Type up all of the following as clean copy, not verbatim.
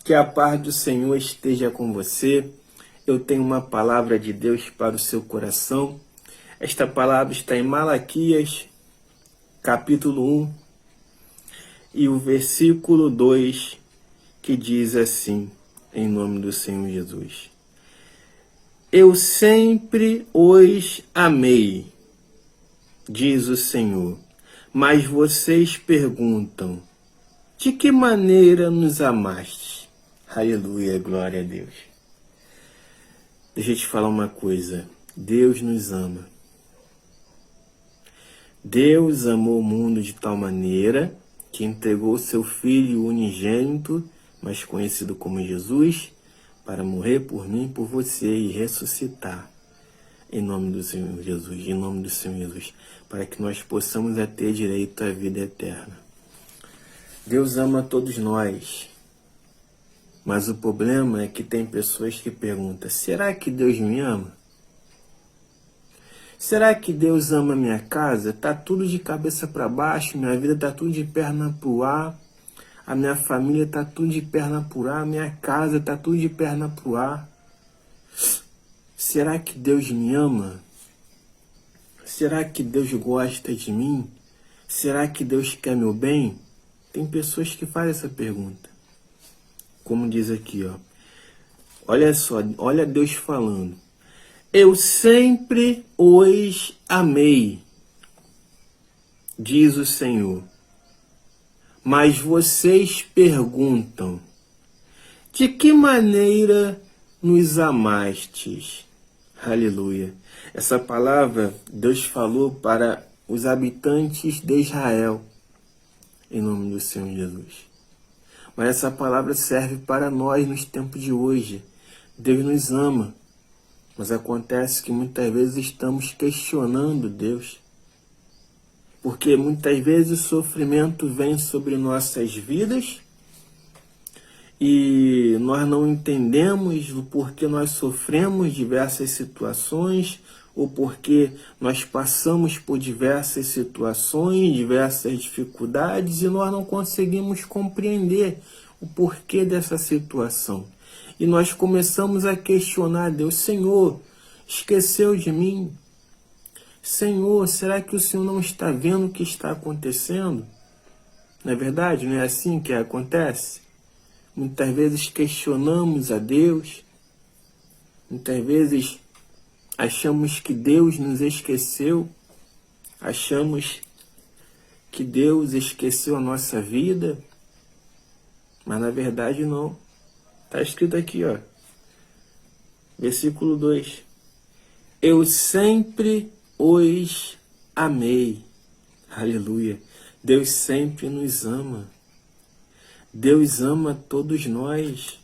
Que a paz do Senhor esteja com você. Eu tenho uma palavra de Deus para o seu coração. Esta palavra está em Malaquias, capítulo 1, e o versículo 2, que diz assim, em nome do Senhor Jesus. Eu sempre os amei, diz o Senhor, mas vocês perguntam, de que maneira nos amaste? Aleluia, glória a Deus. Deixa eu te falar uma coisa. Deus nos ama. Deus amou o mundo de tal maneira que entregou seu Filho unigênito, mais conhecido como Jesus, para morrer por mim e por você e ressuscitar. Em nome do Senhor Jesus, em nome do Senhor Jesus, para que nós possamos ter direito à vida eterna. Deus ama todos nós. Mas o problema é que tem pessoas que perguntam, será que Deus me ama? Será que Deus ama minha casa? Tá tudo de cabeça para baixo, minha vida tá tudo de perna pro ar, a minha família tá tudo de perna pro ar, minha casa tá tudo de perna pro ar. Será que Deus me ama? Será que Deus gosta de mim? Será que Deus quer meu bem? Tem pessoas que fazem essa pergunta. Como diz aqui, ó. Olha só, olha Deus falando. Eu sempre os amei, diz o Senhor. Mas vocês perguntam, de que maneira nos amastes? Aleluia. Essa palavra Deus falou para os habitantes de Israel, em nome do Senhor Jesus. Mas essa palavra serve para nós nos tempos de hoje. Deus nos ama. Mas acontece que muitas vezes estamos questionando Deus. Porque muitas vezes o sofrimento vem sobre nossas vidas e nós não entendemos o porquê nós sofremos diversas situações ou porque nós passamos por diversas situações, diversas dificuldades e nós não conseguimos compreender o porquê dessa situação. E nós começamos a questionar Deus, Senhor, esqueceu de mim? Senhor, será que o Senhor não está vendo o que está acontecendo? Não é verdade? Não é assim que acontece? Muitas vezes questionamos a Deus, muitas vezes achamos que Deus nos esqueceu, achamos que Deus esqueceu a nossa vida, mas na verdade não. Está escrito aqui, ó, versículo 2. Eu sempre os amei. Aleluia. Deus sempre nos ama. Deus ama todos nós.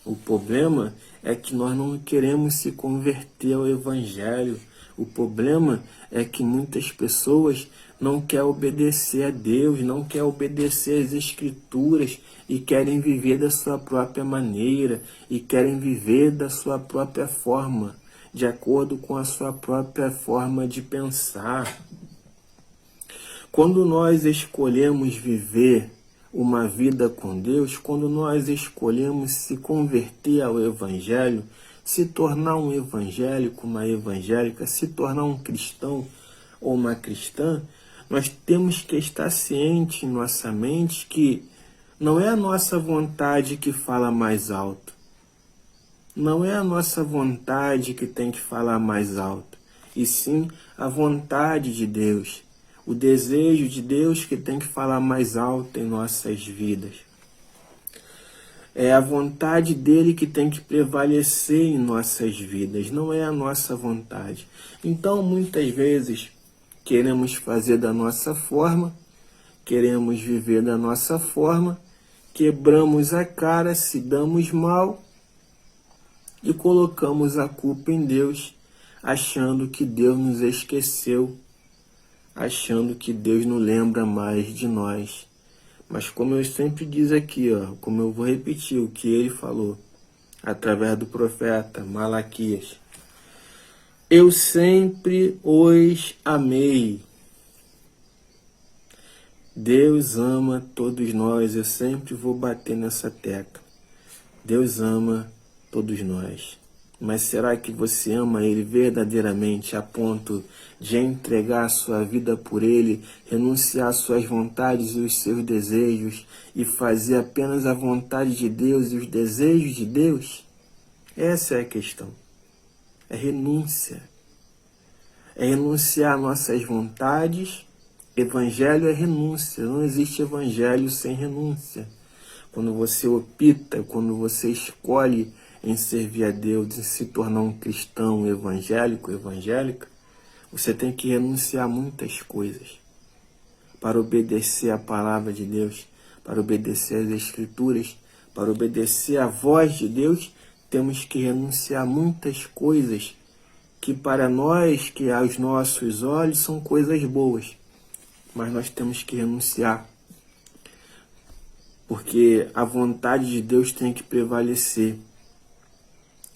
O problema é que nós não queremos se converter ao Evangelho. O problema é que muitas pessoas não querem obedecer a Deus, não querem obedecer às Escrituras e querem viver da sua própria maneira e querem viver da sua própria forma, de acordo com a sua própria forma de pensar. Quando nós escolhemos viver uma vida com Deus, quando nós escolhemos se converter ao Evangelho, se tornar um evangélico, uma evangélica, se tornar um cristão ou uma cristã, nós temos que estar ciente em nossa mente que não é a nossa vontade que fala mais alto. Não é a nossa vontade que tem que falar mais alto, e sim a vontade de Deus. O desejo de Deus que tem que falar mais alto em nossas vidas. É a vontade dele que tem que prevalecer em nossas vidas, não é a nossa vontade. Então, muitas vezes, queremos fazer da nossa forma, queremos viver da nossa forma, quebramos a cara, se damos mal e colocamos a culpa em Deus, achando que Deus nos esqueceu, achando que Deus não lembra mais de nós. Mas como eu sempre diz aqui, ó, como eu vou repetir o que ele falou, através do profeta Malaquias. Eu sempre os amei. Deus ama todos nós, eu sempre vou bater nessa tecla. Deus ama todos nós. Mas será que você ama Ele verdadeiramente a ponto de entregar a sua vida por Ele, renunciar às suas vontades e os seus desejos e fazer apenas a vontade de Deus e os desejos de Deus? Essa é a questão. É renúncia. É renunciar às nossas vontades. Evangelho é renúncia. Não existe evangelho sem renúncia. Quando você opta, quando você escolhe em servir a Deus, em se tornar um cristão evangélico, evangélica, você tem que renunciar a muitas coisas para obedecer a palavra de Deus, para obedecer às Escrituras, para obedecer à voz de Deus. Temos que renunciar a muitas coisas que para nós, que aos nossos olhos, são coisas boas, mas nós temos que renunciar, porque a vontade de Deus tem que prevalecer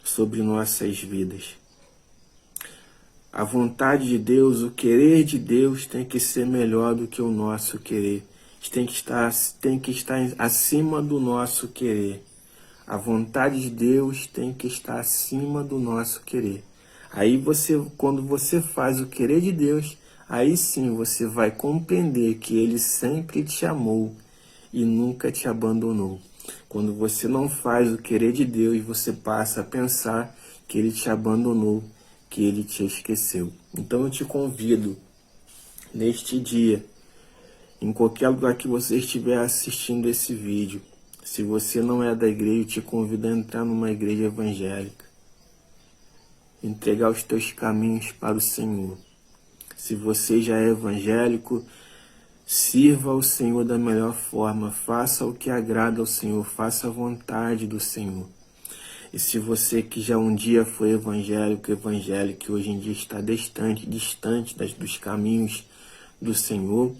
sobre nossas vidas. A vontade de Deus, o querer de Deus tem que ser melhor do que o nosso querer. Tem que estar acima do nosso querer. A vontade de Deus tem que estar acima do nosso querer. Aí quando você faz o querer de Deus, aí sim você vai compreender que Ele sempre te amou e nunca te abandonou. Quando você não faz o querer de Deus, você passa a pensar que Ele te abandonou, que Ele te esqueceu. Então eu te convido, neste dia, em qualquer lugar que você estiver assistindo esse vídeo, se você não é da igreja, eu te convido a entrar numa igreja evangélica. Entregar os teus caminhos para o Senhor. Se você já é evangélico, sirva ao Senhor da melhor forma, faça o que agrada ao Senhor, faça a vontade do Senhor. E se você que já um dia foi evangélico, evangélica, que hoje em dia está distante dos caminhos do Senhor,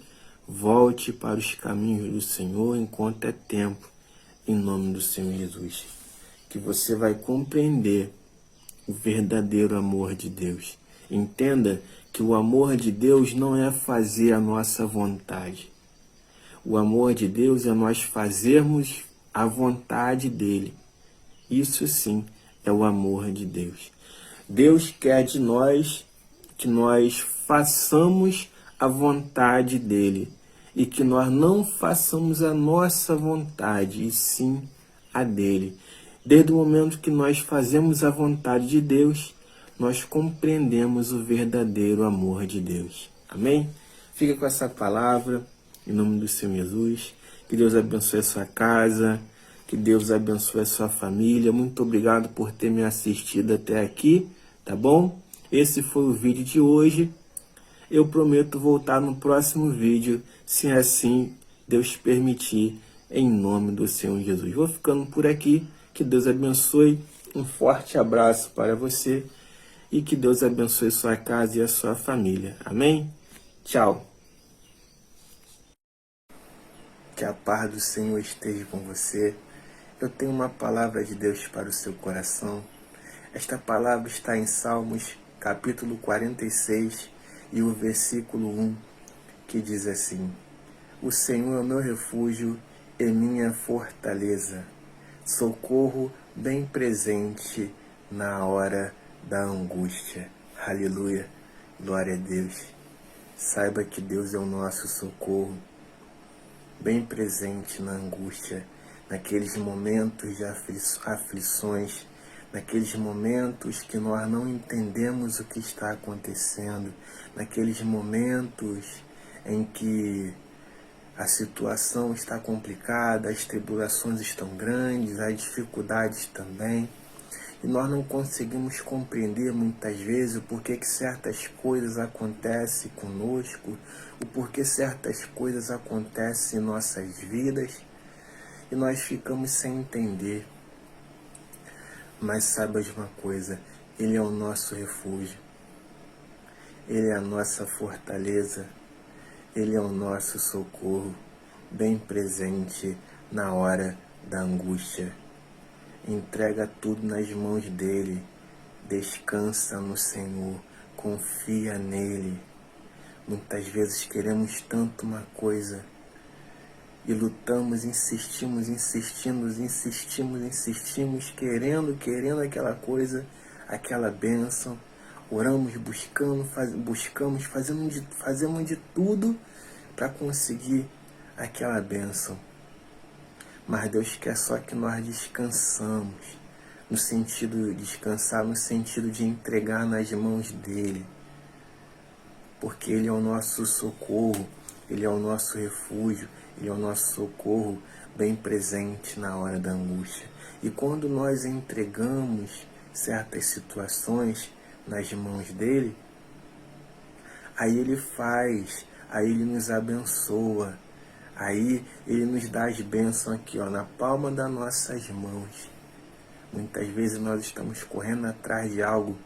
volte para os caminhos do Senhor enquanto é tempo, em nome do Senhor Jesus. Que você vai compreender o verdadeiro amor de Deus. Entenda que o amor de Deus não é fazer a nossa vontade. O amor de Deus é nós fazermos a vontade dEle. Isso sim é o amor de Deus. Deus quer de nós que nós façamos a vontade dEle e que nós não façamos a nossa vontade, e sim a dEle. Desde o momento que nós fazemos a vontade de Deus, nós compreendemos o verdadeiro amor de Deus. Amém? Fica com essa palavra, em nome do Senhor Jesus. Que Deus abençoe a sua casa, que Deus abençoe a sua família. Muito obrigado por ter me assistido até aqui, tá bom? Esse foi o vídeo de hoje. Eu prometo voltar no próximo vídeo, se assim Deus permitir, em nome do Senhor Jesus. Vou ficando por aqui. Que Deus abençoe, um forte abraço para você e que Deus abençoe sua casa e a sua família. Amém? Tchau. Que a paz do Senhor esteja com você. Eu tenho uma palavra de Deus para o seu coração. Esta palavra está em Salmos, capítulo 46, e o versículo 1, que diz assim: O Senhor é o meu refúgio e minha fortaleza, socorro bem presente na hora da angústia. Aleluia, glória a Deus. Saiba que Deus é o nosso socorro, bem presente na angústia, naqueles momentos de aflições, naqueles momentos que nós não entendemos o que está acontecendo, naqueles momentos em que a situação está complicada, as tribulações estão grandes, as dificuldades também. E nós não conseguimos compreender muitas vezes o porquê que certas coisas acontecem conosco, o porquê certas coisas acontecem em nossas vidas, e nós ficamos sem entender. Mas saiba de uma coisa, Ele é o nosso refúgio, Ele é a nossa fortaleza, Ele é o nosso socorro, bem presente na hora da angústia. Entrega tudo nas mãos dEle, descansa no Senhor, confia nele. Muitas vezes queremos tanto uma coisa e lutamos, insistimos, querendo aquela coisa, aquela bênção. Oramos, buscamos, fazemos de tudo para conseguir aquela bênção. Mas Deus quer só que nós descansamos, descansar no sentido de entregar nas mãos dele. Porque ele é o nosso socorro, ele é o nosso refúgio, ele é o nosso socorro bem presente na hora da angústia. E quando nós entregamos certas situações nas mãos dele, aí ele faz, aí ele nos abençoa, aí ele nos dá as bênçãos aqui, ó, na palma das nossas mãos. Muitas vezes nós estamos correndo atrás de algo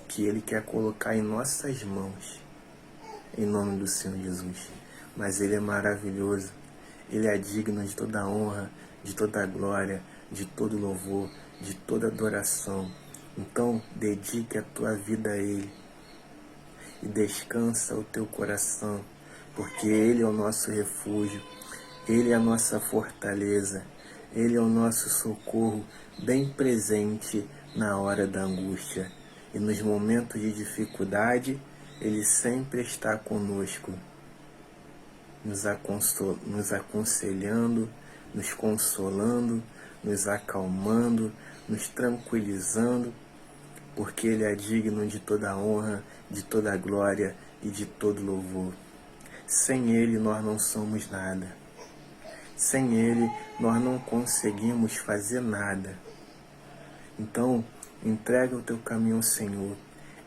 que ele quer colocar em nossas mãos, em nome do Senhor Jesus. Mas ele é maravilhoso, ele é digno de toda honra, de toda glória, de todo louvor, de toda adoração. Então, dedique a tua vida a ele e descansa o teu coração, porque ele é o nosso refúgio, ele é a nossa fortaleza, ele é o nosso socorro bem presente na hora da angústia. E nos momentos de dificuldade, ele sempre está conosco, nos aconselhando, nos consolando, nos acalmando, nos tranquilizando, porque ele é digno de toda honra, de toda glória e de todo louvor. Sem ele nós não somos nada. Sem ele nós não conseguimos fazer nada. Então, entrega o teu caminho ao Senhor.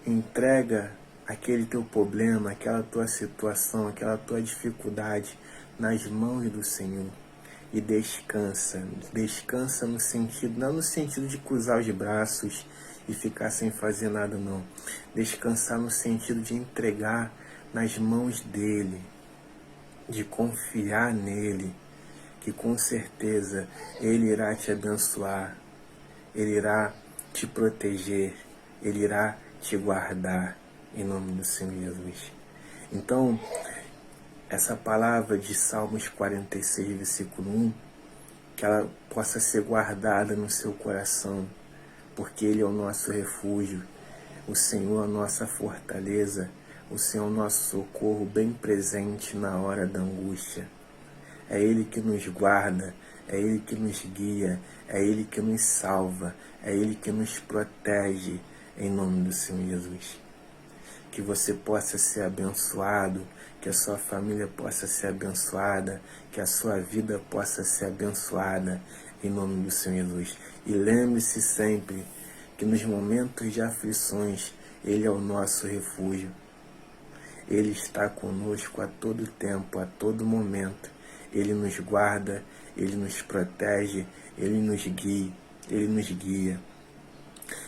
Entrega aquele teu problema, aquela tua situação, aquela tua dificuldade nas mãos do Senhor. E descansa. Descansa no sentido, não no sentido de cruzar os braços e ficar sem fazer nada, não. Descansar no sentido de entregar nas mãos dele, de confiar nele, que com certeza ele irá te abençoar, ele irá te proteger, ele irá te guardar, em nome do Senhor Jesus. Então, essa palavra de Salmos 46, versículo 1, que ela possa ser guardada no seu coração, porque ele é o nosso refúgio, o Senhor é a nossa fortaleza, o Senhor é o nosso socorro bem presente na hora da angústia. É ele que nos guarda, é ele que nos guia, é ele que nos salva, é ele que nos protege, em nome do Senhor Jesus. Que você possa ser abençoado, que a sua família possa ser abençoada, que a sua vida possa ser abençoada, em nome do Senhor Jesus. E lembre-se sempre que nos momentos de aflições, ele é o nosso refúgio. Ele está conosco a todo tempo, a todo momento. Ele nos guarda, ele nos protege, ele nos guia.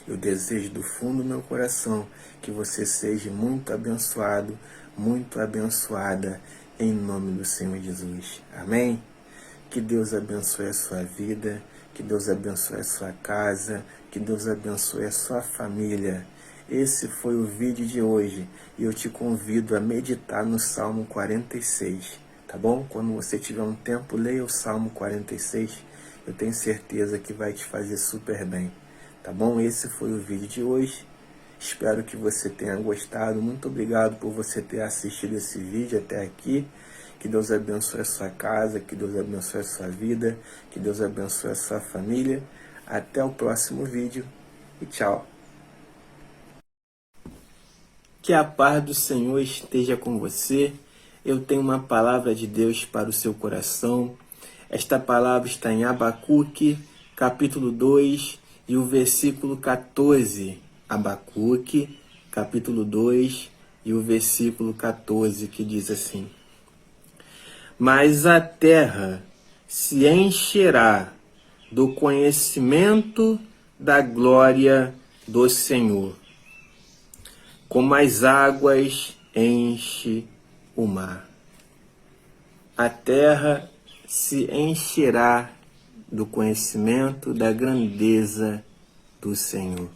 Eu desejo do fundo do meu coração que você seja muito abençoado, muito abençoada, em nome do Senhor Jesus. Amém? Que Deus abençoe a sua vida, que Deus abençoe a sua casa, que Deus abençoe a sua família. Esse foi o vídeo de hoje e eu te convido a meditar no Salmo 46, tá bom? Quando você tiver um tempo, leia o Salmo 46, eu tenho certeza que vai te fazer super bem, tá bom? Esse foi o vídeo de hoje, espero que você tenha gostado, muito obrigado por você ter assistido esse vídeo até aqui. Que Deus abençoe a sua casa, que Deus abençoe a sua vida, que Deus abençoe a sua família. Até o próximo vídeo e tchau. Que a paz do Senhor esteja com você. Eu tenho uma palavra de Deus para o seu coração. Esta palavra está em Abacuque, capítulo 2 e o versículo 14. Abacuque, capítulo 2 e o versículo 14, que diz assim: Mas a terra se encherá do conhecimento da glória do Senhor, como as águas enche o mar. A terra se encherá do conhecimento da grandeza do Senhor.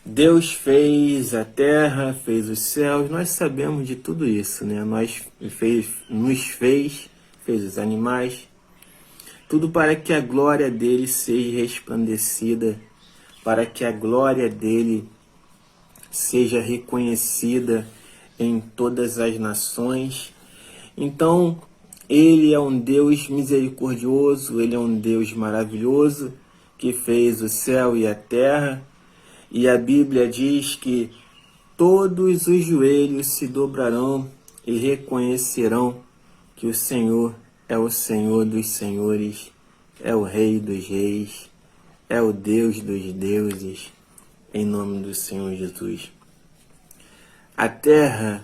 Deus fez a terra, fez os céus, nós sabemos de tudo isso, né? Nos fez fez os animais, tudo para que a glória dele seja resplandecida, para que a glória dele seja reconhecida em todas as nações. Então, ele é um Deus misericordioso, ele é um Deus maravilhoso, que fez o céu e a terra, e a Bíblia diz que todos os joelhos se dobrarão e reconhecerão que o Senhor é o Senhor dos senhores, é o Rei dos reis, é o Deus dos deuses, em nome do Senhor Jesus. A terra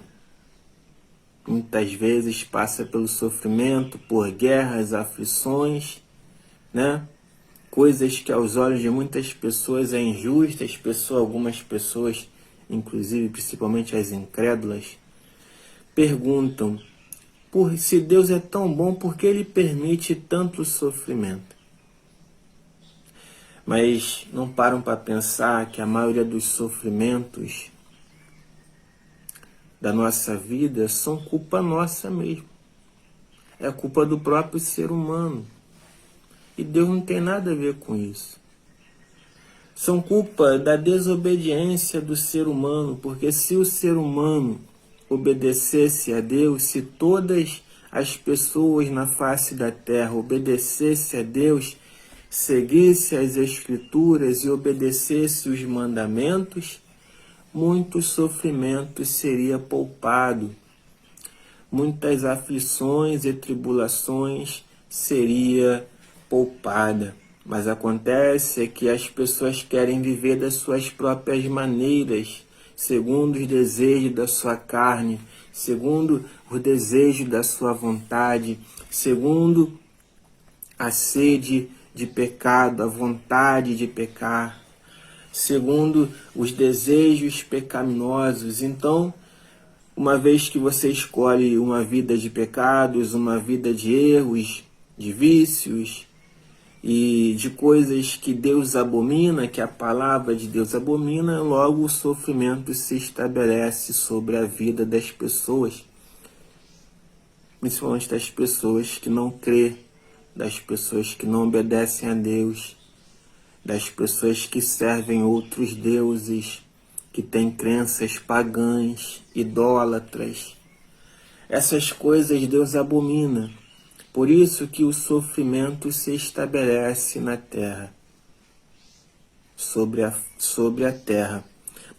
muitas vezes passa pelo sofrimento, por guerras, aflições, né? Coisas que aos olhos de muitas pessoas é injusta, algumas pessoas, inclusive principalmente as incrédulas, perguntam, se Deus é tão bom, por que Ele permite tanto sofrimento? Mas não param para pensar que a maioria dos sofrimentos da nossa vida são culpa nossa mesmo. É culpa do próprio ser humano. E Deus não tem nada a ver com isso. São culpa da desobediência do ser humano, porque se o ser humano obedecesse a Deus, se todas as pessoas na face da terra obedecessem a Deus, seguisse as Escrituras e obedecesse os mandamentos, muitos sofrimentos seria poupado, muitas aflições e tribulações seria poupada. Mas acontece que as pessoas querem viver das suas próprias maneiras, segundo os desejos da sua carne, segundo os desejos da sua vontade, segundo a sede de pecado, a vontade de pecar, segundo os desejos pecaminosos. Então, uma vez que você escolhe uma vida de pecados, uma vida de erros, de vícios e de coisas que Deus abomina, que a palavra de Deus abomina, logo o sofrimento se estabelece sobre a vida das pessoas, principalmente das pessoas que não crê, das pessoas que não obedecem a Deus, das pessoas que servem outros deuses, que têm crenças pagãs, idólatras. Essas coisas Deus abomina. Por isso que o sofrimento se estabelece na terra, sobre a terra.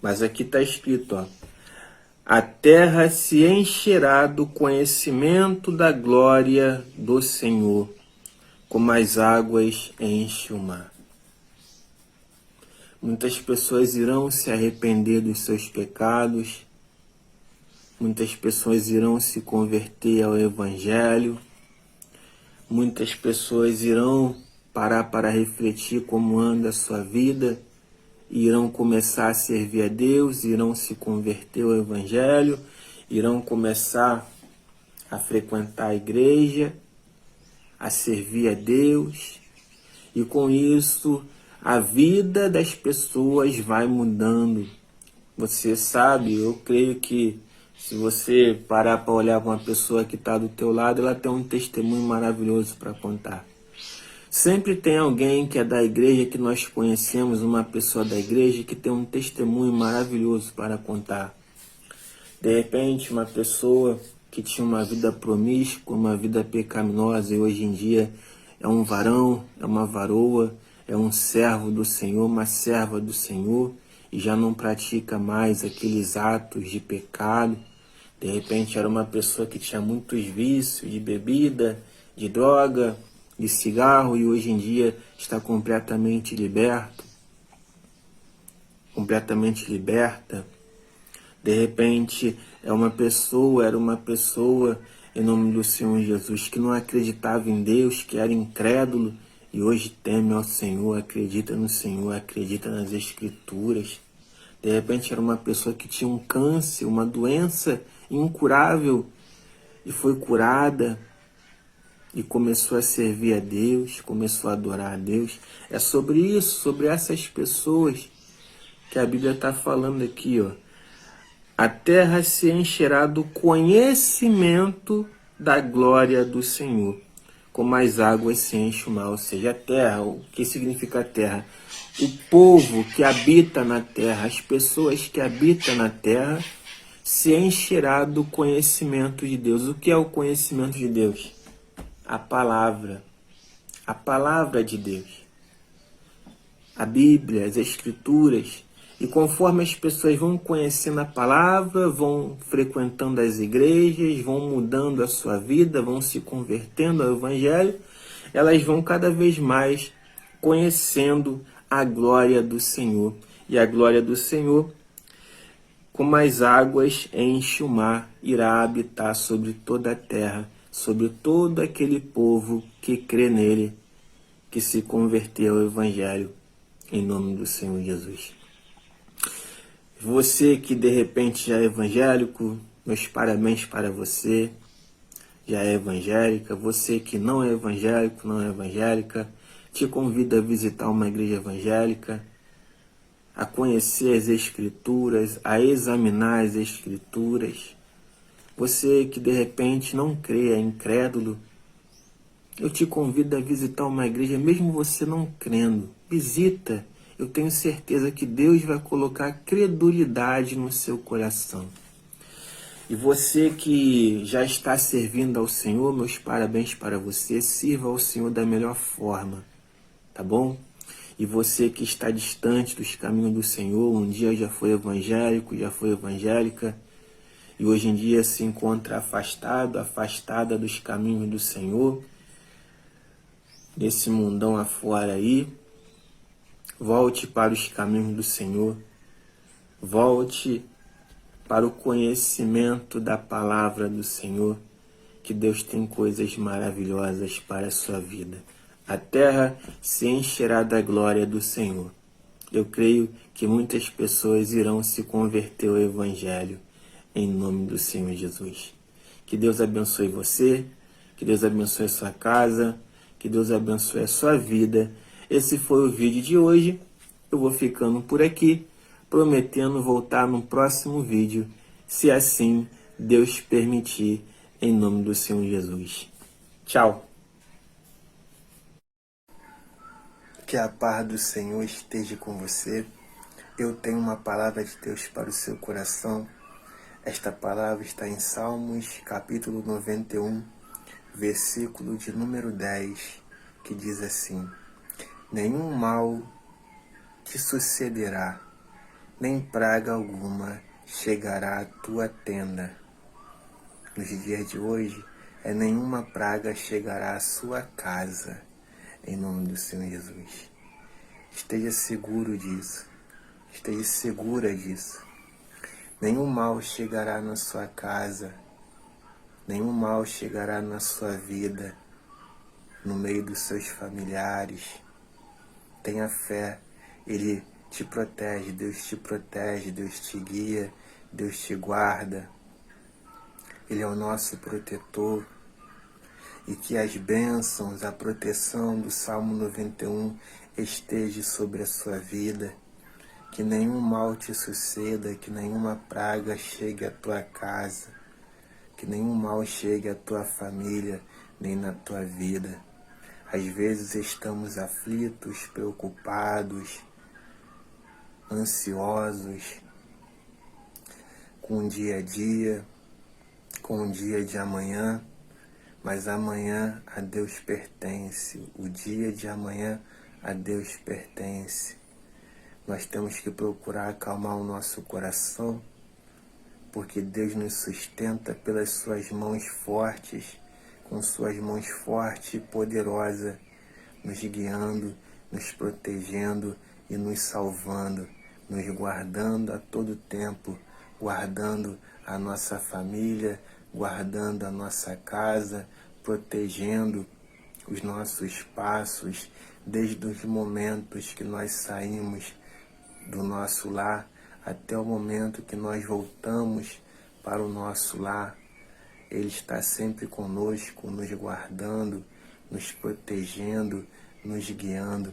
Mas aqui está escrito, ó, a terra se encherá do conhecimento da glória do Senhor, como as águas enchem o mar. Muitas pessoas irão se arrepender dos seus pecados, muitas pessoas irão se converter ao Evangelho, muitas pessoas irão parar para refletir como anda a sua vida, irão começar a servir a Deus, irão se converter ao Evangelho, irão começar a frequentar a igreja, a servir a Deus, e com isso a vida das pessoas vai mudando. Você sabe, eu creio que se você parar para olhar para uma pessoa que está do teu lado, ela tem um testemunho maravilhoso para contar. Sempre tem alguém que é da igreja, que nós conhecemos, uma pessoa da igreja que tem um testemunho maravilhoso para contar. De repente, uma pessoa que tinha uma vida promíscua, uma vida pecaminosa, e hoje em dia é um varão, é uma varoa, é um servo do Senhor, uma serva do Senhor, e já não pratica mais aqueles atos de pecado. De repente era uma pessoa que tinha muitos vícios de bebida, de droga, de cigarro, e hoje em dia está completamente liberto, completamente liberta. De repente era uma pessoa, em nome do Senhor Jesus, que não acreditava em Deus, que era incrédulo, e hoje teme ao Senhor, acredita no Senhor, acredita nas Escrituras. De repente era uma pessoa que tinha um câncer, uma doença incurável, e foi curada, e começou a servir a Deus, começou a adorar a Deus. É sobre isso, sobre essas pessoas que a Bíblia está falando aqui, ó. A terra se encherá do conhecimento da glória do Senhor, como as águas se enchem o mar. Ou seja, a terra, o que significa a terra? O povo que habita na terra, as pessoas que habitam na terra, se encherá do conhecimento de Deus. O que é o conhecimento de Deus? A palavra de Deus, a Bíblia, as Escrituras. E conforme as pessoas vão conhecendo a palavra, vão frequentando as igrejas, vão mudando a sua vida, vão se convertendo ao Evangelho, elas vão cada vez mais conhecendo a glória do Senhor. E a glória do Senhor, como as águas enche o mar, irá habitar sobre toda a terra, sobre todo aquele povo que crê nele, que se converteu ao Evangelho, em nome do Senhor Jesus. Você que de repente já é evangélico, meus parabéns para você, já é evangélica. Você que não é evangélico, não é evangélica, te convido a visitar uma igreja evangélica, a conhecer as Escrituras, a examinar as Escrituras. Você que de repente não crê, é incrédulo, eu te convido a visitar uma igreja, mesmo você não crendo. Visita. Eu tenho certeza que Deus vai colocar credulidade no seu coração. E você que já está servindo ao Senhor, meus parabéns para você. Sirva ao Senhor da melhor forma, tá bom? E você que está distante dos caminhos do Senhor, um dia já foi evangélico, já foi evangélica, e hoje em dia se encontra afastado, afastada dos caminhos do Senhor, nesse mundão afora aí, volte para os caminhos do Senhor, volte para o conhecimento da palavra do Senhor, que Deus tem coisas maravilhosas para a sua vida. A terra se encherá da glória do Senhor. Eu creio que muitas pessoas irão se converter ao Evangelho, em nome do Senhor Jesus. Que Deus abençoe você, que Deus abençoe a sua casa, que Deus abençoe a sua vida. Esse foi o vídeo de hoje. Eu vou ficando por aqui, prometendo voltar no próximo vídeo, se assim Deus permitir, em nome do Senhor Jesus. Tchau! Que a paz do Senhor esteja com você. Eu tenho uma palavra de Deus para o seu coração. Esta palavra está em Salmos, capítulo 91, versículo de número 10, que diz assim: nenhum mal te sucederá, nem praga alguma chegará à tua tenda. Nos dias de hoje, nenhuma praga chegará à sua casa, em nome do Senhor Jesus. Esteja seguro disso, esteja segura disso. Nenhum mal chegará na sua casa, nenhum mal chegará na sua vida, no meio dos seus familiares. Tenha fé, Ele te protege, Deus te guia, Deus te guarda. Ele é o nosso protetor. E que as bênçãos, a proteção do Salmo 91 esteja sobre a sua vida. Que nenhum mal te suceda, que nenhuma praga chegue à tua casa, que nenhum mal chegue à tua família, nem na tua vida. Às vezes estamos aflitos, preocupados, ansiosos com o dia a dia, com o dia de amanhã, mas amanhã a Deus pertence, o dia de amanhã a Deus pertence. Nós temos que procurar acalmar o nosso coração, porque Deus nos sustenta pelas suas mãos fortes, com suas mãos fortes e poderosas, nos guiando, nos protegendo e nos salvando, nos guardando a todo tempo, guardando a nossa família, guardando a nossa casa, protegendo os nossos passos, desde os momentos que nós saímos do nosso lar até o momento que nós voltamos para o nosso lar. Ele está sempre conosco, nos guardando, nos protegendo, nos guiando.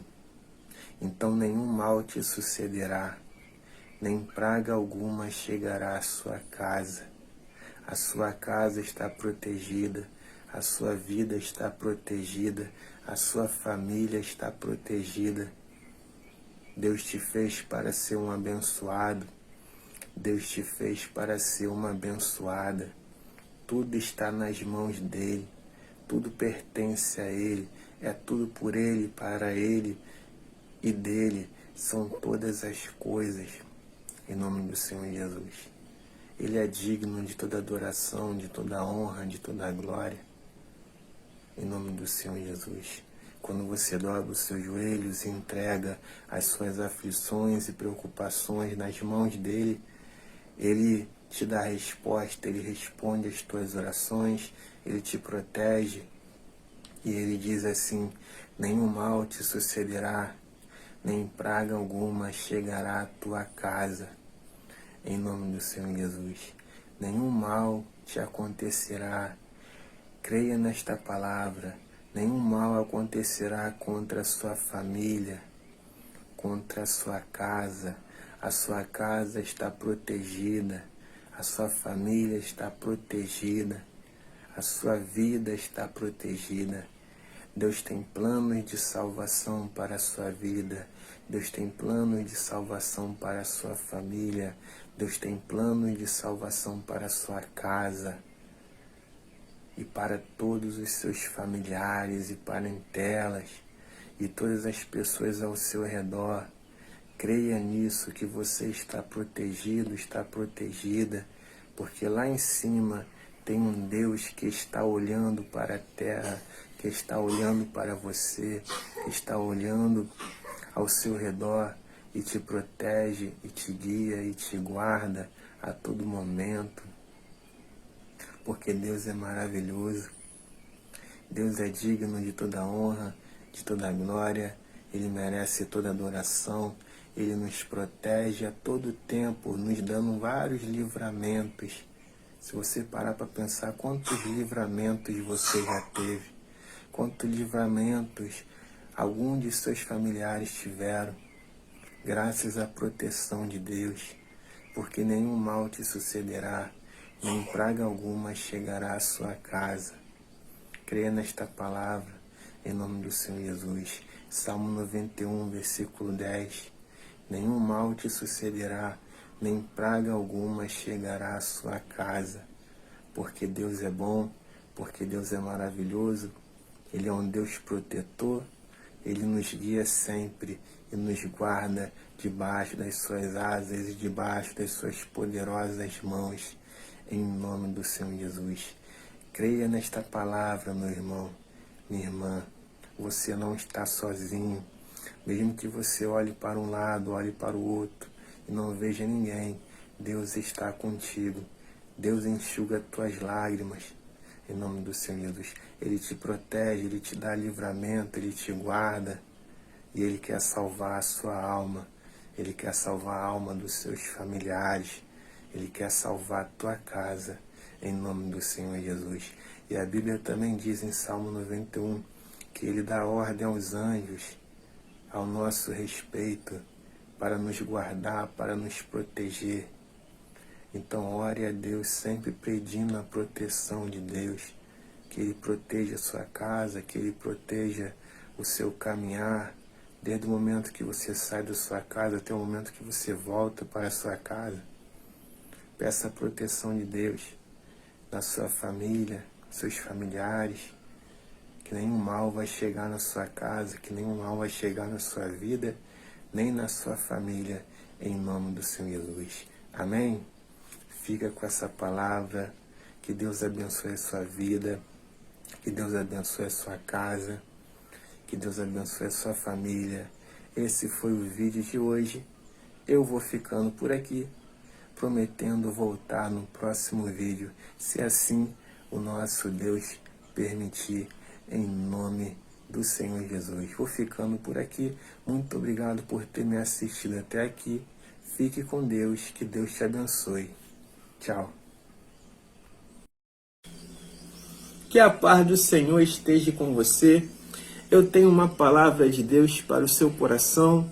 Então nenhum mal te sucederá, nem praga alguma chegará à sua casa. A sua casa está protegida, a sua vida está protegida, a sua família está protegida. Deus te fez para ser um abençoado, Deus te fez para ser uma abençoada. Tudo está nas mãos dele, tudo pertence a ele, é tudo por ele, para ele e dele são todas as coisas, em nome do Senhor Jesus. Ele é digno de toda adoração, de toda honra, de toda glória, em nome do Senhor Jesus. Quando você dobra os seus joelhos e entrega as suas aflições e preocupações nas mãos dele, ele te dá a resposta, ele responde às tuas orações, ele te protege, e ele diz assim: nenhum mal te sucederá, nem praga alguma chegará à tua casa, em nome do Senhor Jesus. Nenhum mal te acontecerá, creia nesta palavra, nenhum mal acontecerá contra a sua família, contra a sua casa está protegida, a sua família está protegida, a sua vida está protegida. Deus tem planos de salvação para a sua vida, Deus tem planos de salvação para a sua família, Deus tem planos de salvação para a sua casa e para todos os seus familiares e parentelas e todas as pessoas ao seu redor. Creia nisso, que você está protegido, está protegida, porque lá em cima tem um Deus que está olhando para a terra, que está olhando para você, que está olhando ao seu redor e te protege, e te guia, e te guarda a todo momento. Porque Deus é maravilhoso, Deus é digno de toda honra, de toda glória, Ele merece toda adoração, Ele nos protege a todo tempo, nos dando vários livramentos. Se você parar para pensar quantos livramentos você já teve, quantos livramentos algum de seus familiares tiveram, graças à proteção de Deus, porque nenhum mal te sucederá, nem praga alguma chegará à sua casa. Creia nesta palavra, em nome do Senhor Jesus. Salmo 91, versículo 10. Nenhum mal te sucederá, nem praga alguma chegará à sua casa, porque Deus é bom, porque Deus é maravilhoso, Ele é um Deus protetor, Ele nos guia sempre e nos guarda debaixo das suas asas e debaixo das suas poderosas mãos, em nome do Senhor Jesus. Creia nesta palavra, meu irmão, minha irmã, você não está sozinho, mesmo que você olhe para um lado, olhe para o outro e não veja ninguém, Deus está contigo, Deus enxuga tuas lágrimas, em nome do Senhor Jesus. Ele te protege, Ele te dá livramento, Ele te guarda, e Ele quer salvar a sua alma, Ele quer salvar a alma dos seus familiares, Ele quer salvar a tua casa, em nome do Senhor Jesus. E a Bíblia também diz em Salmo 91, que Ele dá ordem aos anjos, ao nosso respeito, para nos guardar, para nos proteger. Então ore a Deus, sempre pedindo a proteção de Deus, que Ele proteja a sua casa, que Ele proteja o seu caminhar, desde o momento que você sai da sua casa até o momento que você volta para a sua casa. Peça a proteção de Deus na sua família, seus familiares, que nenhum mal vai chegar na sua casa, que nenhum mal vai chegar na sua vida, nem na sua família, em nome do Senhor Jesus. Amém? Fica com essa palavra, que Deus abençoe a sua vida, que Deus abençoe a sua casa, que Deus abençoe a sua família. Esse foi o vídeo de hoje. Eu vou ficando por aqui, prometendo voltar no próximo vídeo, se assim o nosso Deus permitir, em nome do Senhor Jesus. Vou ficando por aqui. Muito obrigado por ter me assistido até aqui. Fique com Deus, que Deus te abençoe. Tchau. Que a paz do Senhor esteja com você. Eu tenho uma palavra de Deus para o seu coração,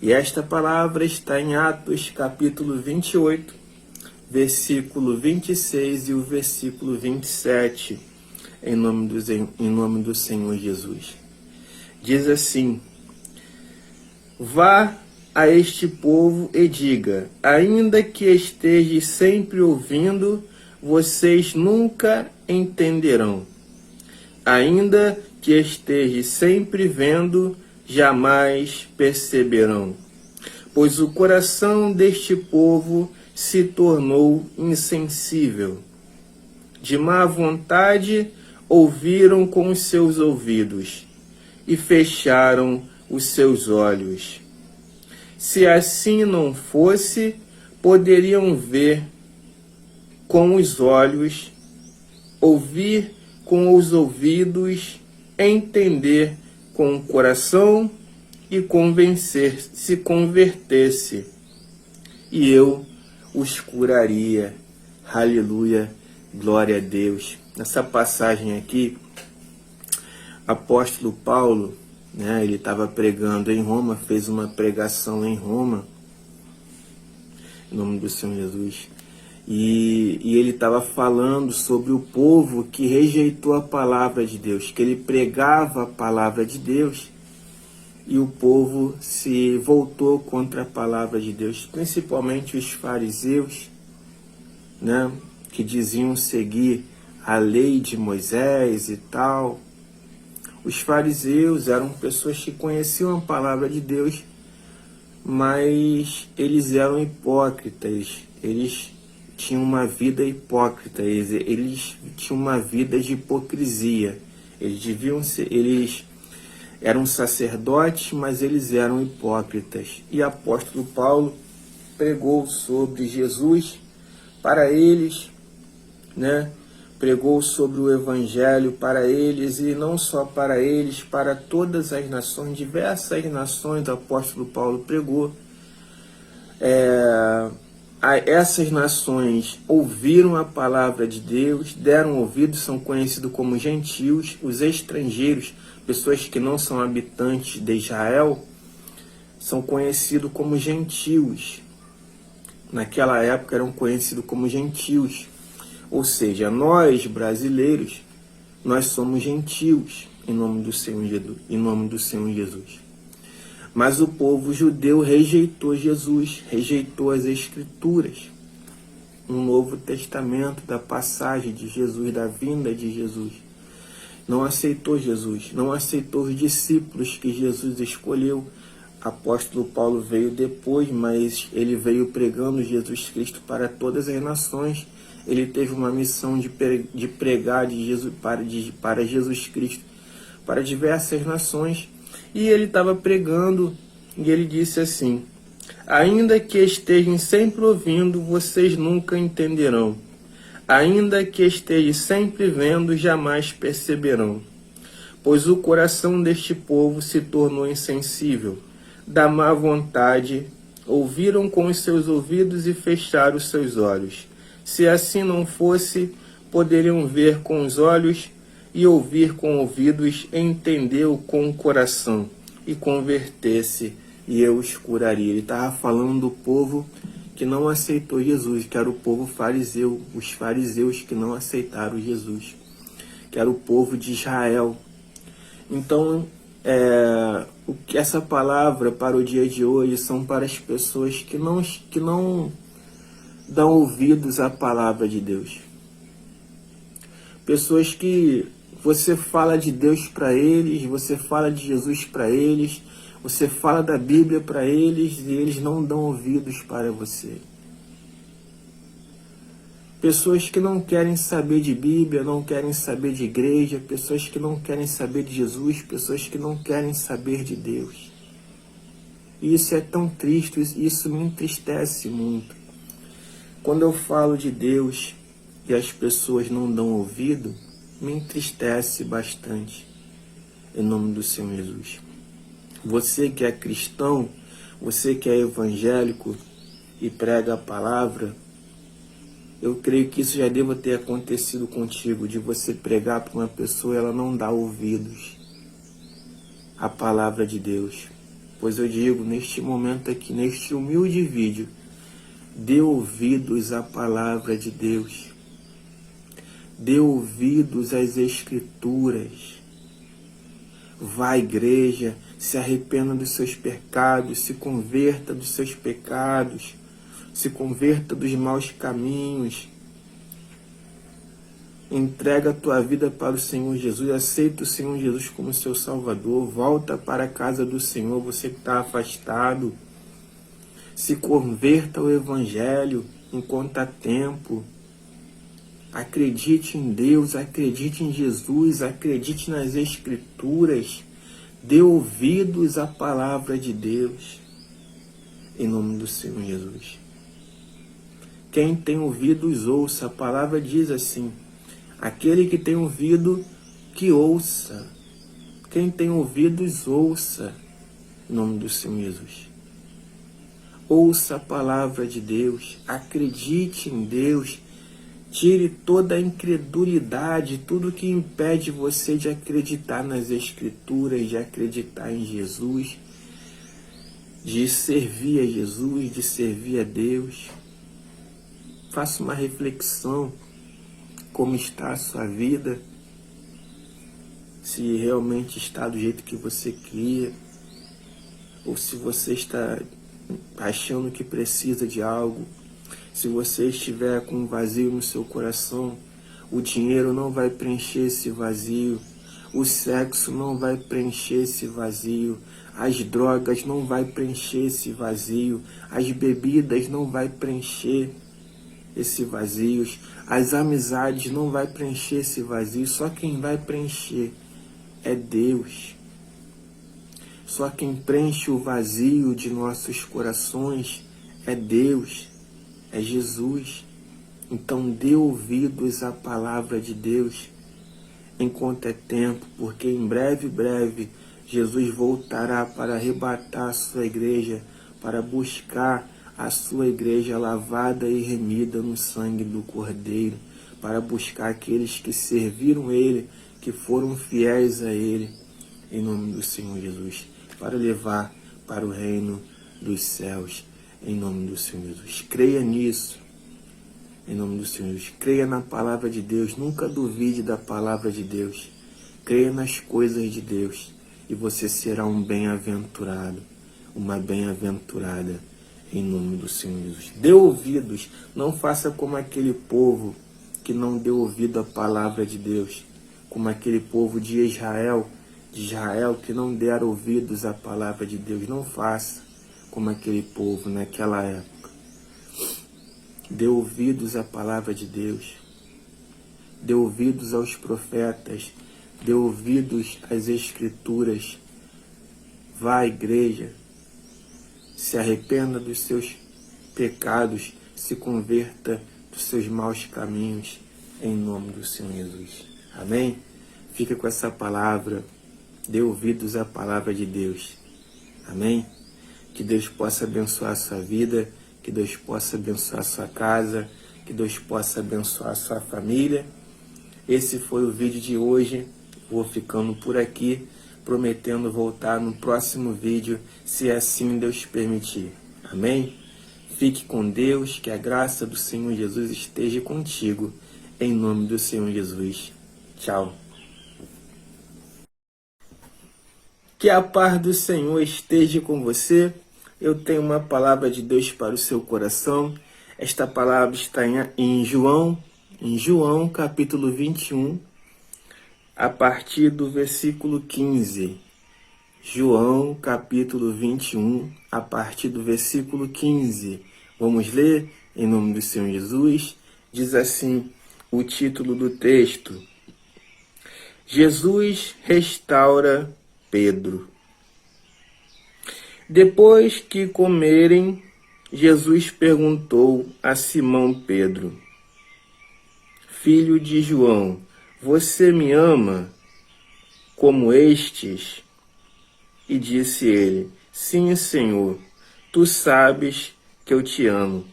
e esta palavra está em Atos capítulo 28, versículo 26 e o versículo 27. em nome do Senhor Jesus. Diz assim: vá a este povo e diga, ainda que esteja sempre ouvindo, vocês nunca entenderão. Ainda que esteja sempre vendo, jamais perceberão. Pois o coração deste povo se tornou insensível. De má vontade ouviram com os seus ouvidos e fecharam os seus olhos. Se assim não fosse, poderiam ver com os olhos, ouvir com os ouvidos, entender com o coração e se convertesse, e eu os curaria. Aleluia, glória a Deus. Nessa passagem aqui, apóstolo Paulo, ele estava pregando em Roma, fez uma pregação em Roma, em nome do Senhor Jesus, e ele estava falando sobre o povo que rejeitou a palavra de Deus, que ele pregava a palavra de Deus, e o povo se voltou contra a palavra de Deus, principalmente os fariseus, que diziam seguir a lei de Moisés e tal. Os fariseus eram pessoas que conheciam a palavra de Deus, mas eles eram hipócritas, eles tinham uma vida hipócrita, eles tinham uma vida de hipocrisia. Eles eram sacerdotes, mas eles eram hipócritas. E o apóstolo Paulo pregou sobre Jesus para eles, pregou sobre o Evangelho para eles, e não só para eles, para todas as nações, diversas nações o apóstolo Paulo pregou. Essas nações ouviram a palavra de Deus, deram ouvido, são conhecidos como gentios. Os estrangeiros, pessoas que não são habitantes de Israel, são conhecidos como gentios. Naquela época eram conhecidos como gentios. Ou seja, nós brasileiros, nós somos gentios em nome do Senhor Jesus. Mas o povo judeu rejeitou Jesus, rejeitou as Escrituras, no Novo Testamento, da passagem de Jesus, da vinda de Jesus. Não aceitou Jesus, não aceitou os discípulos que Jesus escolheu. Apóstolo Paulo veio depois, mas ele veio pregando Jesus Cristo para todas as nações. Ele teve uma missão de pregar para Jesus Cristo para diversas nações. E ele estava pregando e ele disse assim: ainda que estejam sempre ouvindo, vocês nunca entenderão. Ainda que estejam sempre vendo, jamais perceberão. Pois o coração deste povo se tornou insensível. Da má vontade, ouviram com os seus ouvidos e fecharam os seus olhos. Se assim não fosse, poderiam ver com os olhos e ouvir com ouvidos, entender com o coração e converter-se, e eu os curaria. Ele estava falando do povo que não aceitou Jesus, que era o povo fariseu, os fariseus que não aceitaram Jesus, que era o povo de Israel. Então, o que essa palavra para o dia de hoje são para as pessoas que não dão ouvidos à palavra de Deus. Pessoas que você fala de Deus para eles, você fala de Jesus para eles, você fala da Bíblia para eles e eles não dão ouvidos para você. Pessoas que não querem saber de Bíblia, não querem saber de igreja, pessoas que não querem saber de Jesus, pessoas que não querem saber de Deus. E isso é tão triste, isso me entristece muito. Quando eu falo de Deus e as pessoas não dão ouvido, me entristece bastante, em nome do Senhor Jesus. Você que é cristão, você que é evangélico e prega a palavra, eu creio que isso já deva ter acontecido contigo, de você pregar para uma pessoa e ela não dá ouvidos à palavra de Deus. Pois eu digo, neste momento aqui, neste humilde vídeo, dê ouvidos à palavra de Deus. Dê ouvidos às Escrituras. Vá à igreja, se arrependa dos seus pecados, se converta dos seus pecados, se converta dos maus caminhos. Entrega a tua vida para o Senhor Jesus, aceita o Senhor Jesus como seu Salvador, volta para a casa do Senhor, você que está afastado. Se converta ao Evangelho enquanto há tempo. Acredite em Deus, acredite em Jesus, acredite nas Escrituras. Dê ouvidos à palavra de Deus. Em nome do Senhor Jesus. Quem tem ouvidos, ouça. A palavra diz assim: aquele que tem ouvido, que ouça. Quem tem ouvidos, ouça. Em nome do Senhor Jesus. Ouça a palavra de Deus. Acredite em Deus. Tire toda a incredulidade, tudo que impede você de acreditar nas Escrituras, de acreditar em Jesus, de servir a Jesus, de servir a Deus. Faça uma reflexão. Como está a sua vida? Se realmente está do jeito que você queria, ou se você está achando que precisa de algo. Se você estiver com um vazio no seu coração, o dinheiro não vai preencher esse vazio, o sexo não vai preencher esse vazio, as drogas não vai preencher esse vazio, as bebidas não vai preencher esse vazio, as amizades não vai preencher esse vazio. Só quem vai preencher é Deus. Só quem preenche o vazio de nossos corações é Deus, é Jesus. Então dê ouvidos à palavra de Deus enquanto é tempo, porque em breve, Jesus voltará para arrebatar a sua igreja, para buscar a sua igreja lavada e remida no sangue do Cordeiro, para buscar aqueles que serviram Ele, que foram fiéis a Ele, em nome do Senhor Jesus, para levar para o reino dos céus, em nome do Senhor Jesus. Creia nisso, em nome do Senhor Jesus. Creia na palavra de Deus, nunca duvide da palavra de Deus. Creia nas coisas de Deus e você será um bem-aventurado, uma bem-aventurada, em nome do Senhor Jesus. Dê ouvidos, não faça como aquele povo que não deu ouvido à palavra de Deus, como aquele povo de Israel que não deram ouvidos à palavra de Deus. Não faça como aquele povo naquela época. Dê ouvidos à palavra de Deus. Dê ouvidos aos profetas. Dê ouvidos às Escrituras. Vá à igreja. Se arrependa dos seus pecados. Se converta dos seus maus caminhos. Em nome do Senhor Jesus. Amém? Fica com essa palavra. Dê ouvidos à palavra de Deus. Amém? Que Deus possa abençoar a sua vida, que Deus possa abençoar a sua casa, que Deus possa abençoar a sua família. Esse foi o vídeo de hoje. Vou ficando por aqui, prometendo voltar no próximo vídeo, se assim Deus permitir. Amém? Fique com Deus, que a graça do Senhor Jesus esteja contigo, em nome do Senhor Jesus. Tchau. Que a paz do Senhor esteja com você. Eu tenho uma palavra de Deus para o seu coração. Esta palavra está em João capítulo 21, a partir do versículo 15. João capítulo 21, a partir do versículo 15. Vamos ler em nome do Senhor Jesus. Diz assim o título do texto: Jesus restaura Pedro. Depois que comerem, Jesus perguntou a Simão Pedro: filho de João, você me ama como estes? E disse ele: sim, Senhor, tu sabes que eu te amo.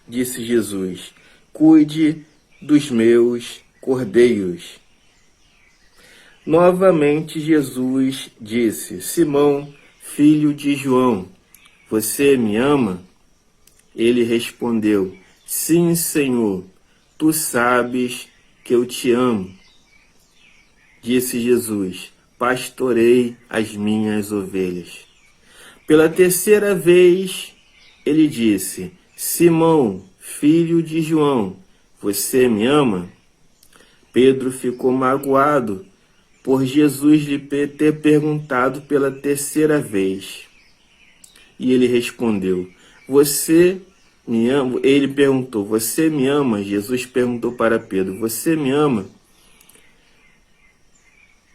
Disse Jesus: cuide dos meus cordeiros. Novamente Jesus disse: Simão, filho de João, você me ama? Ele respondeu: sim, Senhor, tu sabes que eu te amo. Disse Jesus: pastorei as minhas ovelhas. Pela terceira vez, ele disse: Simão, filho de João, você me ama? Pedro ficou magoado por Jesus lhe ter perguntado pela terceira vez. E ele respondeu: você me ama? Ele perguntou: você me ama? Jesus perguntou para Pedro: você me ama?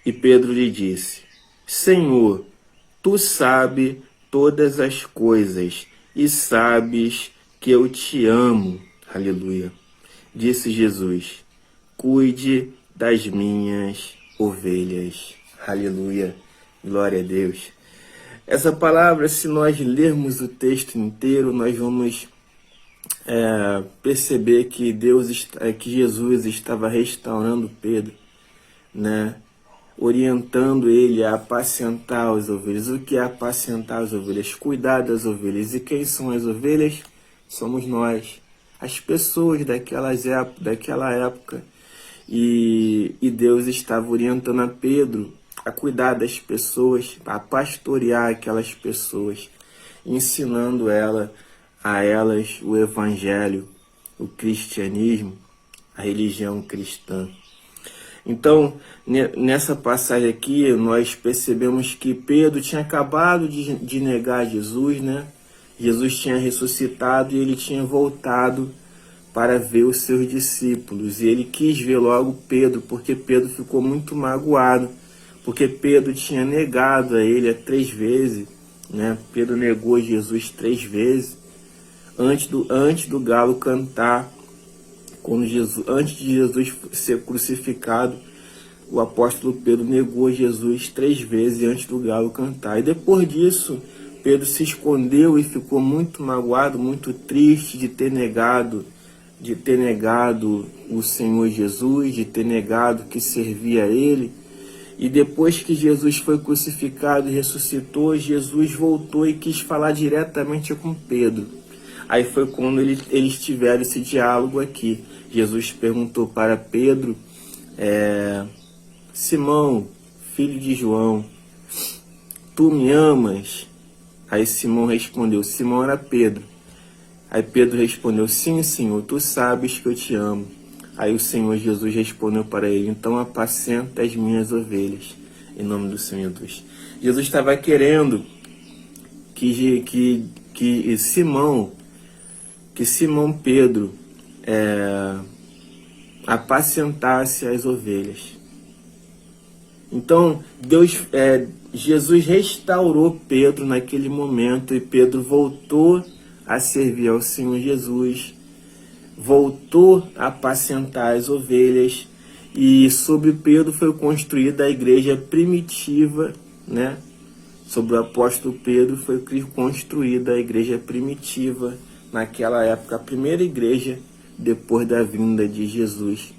E Pedro lhe disse: Senhor, tu sabes todas as coisas e sabes que eu te amo. Aleluia. Disse Jesus: cuide das minhas ovelhas. Aleluia. Glória a Deus. Essa palavra, se nós lermos o texto inteiro, nós vamos perceber que que Jesus estava restaurando Pedro, né? Orientando ele a apacentar as ovelhas. O que é apacentar as ovelhas? Cuidar das ovelhas. E quem são as ovelhas? Somos nós, as pessoas daquela época. E Deus estava orientando a Pedro a cuidar das pessoas, a pastorear aquelas pessoas, ensinando a elas o evangelho, o cristianismo, a religião cristã. Então, nessa passagem aqui, nós percebemos que Pedro tinha acabado de negar Jesus, né? Jesus tinha ressuscitado e ele tinha voltado para ver os seus discípulos. E ele quis ver logo Pedro, porque Pedro ficou muito magoado, porque Pedro tinha negado a ele 3 vezes, né? Pedro negou Jesus 3 vezes, antes do galo cantar. Antes de Jesus ser crucificado, o apóstolo Pedro negou Jesus 3 vezes antes do galo cantar. E depois disso, Pedro se escondeu e ficou muito magoado, muito triste de ter negado o Senhor Jesus, de ter negado que servia a ele. E depois que Jesus foi crucificado e ressuscitou, Jesus voltou e quis falar diretamente com Pedro. Aí foi quando eles tiveram esse diálogo aqui. Jesus perguntou para Pedro: Simão, filho de João, tu me amas? Aí Simão respondeu, Simão era Pedro. Aí Pedro respondeu, sim, Senhor, tu sabes que eu te amo. Aí o Senhor Jesus respondeu para ele, então apacenta as minhas ovelhas, em nome do Senhor Jesus. Jesus estava querendo que Simão Pedro apacentasse as ovelhas. Então, Jesus restaurou Pedro naquele momento e Pedro voltou a servir ao Senhor Jesus, voltou a apacentar as ovelhas e sobre Pedro foi construída a igreja primitiva, né? Sobre o apóstolo Pedro foi construída a igreja primitiva naquela época, a primeira igreja depois da vinda de Jesus.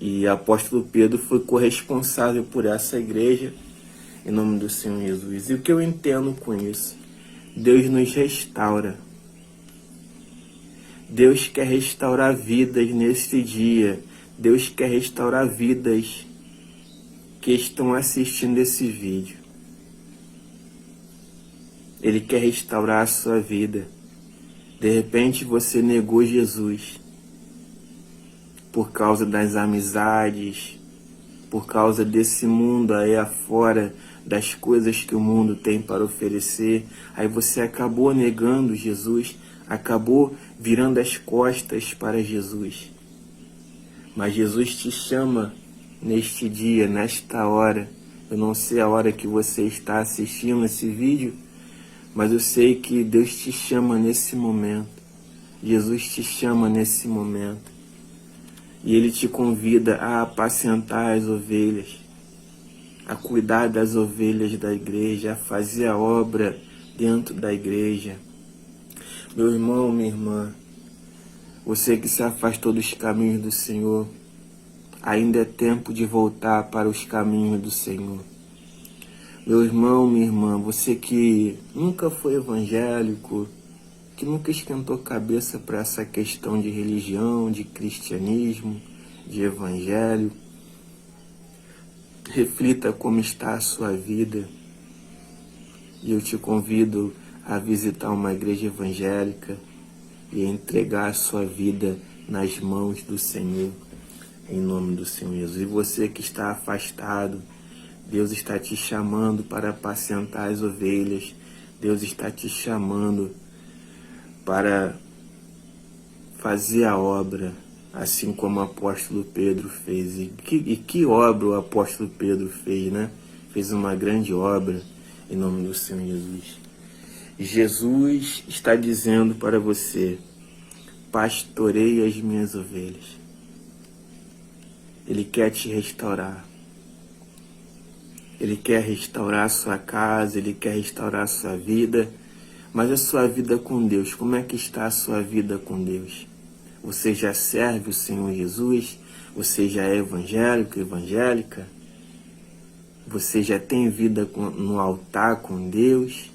E o apóstolo Pedro foi corresponsável por essa igreja, em nome do Senhor Jesus. E o que eu entendo com isso? Deus nos restaura. Deus quer restaurar vidas nesse dia. Deus quer restaurar vidas que estão assistindo esse vídeo. Ele quer restaurar a sua vida. De repente você negou Jesus por causa das amizades, por causa desse mundo aí afora, das coisas que o mundo tem para oferecer. Aí você acabou negando Jesus, acabou virando as costas para Jesus. Mas Jesus te chama neste dia, nesta hora. Eu não sei a hora que você está assistindo esse vídeo, mas eu sei que Deus te chama nesse momento. Jesus te chama nesse momento. E Ele te convida a apacentar as ovelhas, a cuidar das ovelhas da igreja, a fazer a obra dentro da igreja. Meu irmão, minha irmã, você que se afastou dos caminhos do Senhor, ainda é tempo de voltar para os caminhos do Senhor. Meu irmão, minha irmã, você que nunca foi evangélico, que nunca esquentou cabeça para essa questão de religião, de cristianismo, de evangelho, reflita como está a sua vida. E eu te convido a visitar uma igreja evangélica e a entregar a sua vida nas mãos do Senhor, em nome do Senhor Jesus. E você que está afastado, Deus está te chamando para apacentar as ovelhas. Deus está te chamando para fazer a obra, assim como o apóstolo Pedro fez. E que obra o apóstolo Pedro fez, né? Fez uma grande obra, em nome do Senhor Jesus. Jesus está dizendo para você: pastorei as minhas ovelhas. Ele quer te restaurar. Ele quer restaurar a sua casa, Ele quer restaurar a sua vida. Mas a sua vida com Deus, como é que está a sua vida com Deus? Você já serve o Senhor Jesus? Você já é evangélico, evangélica? Você já tem vida no altar com Deus?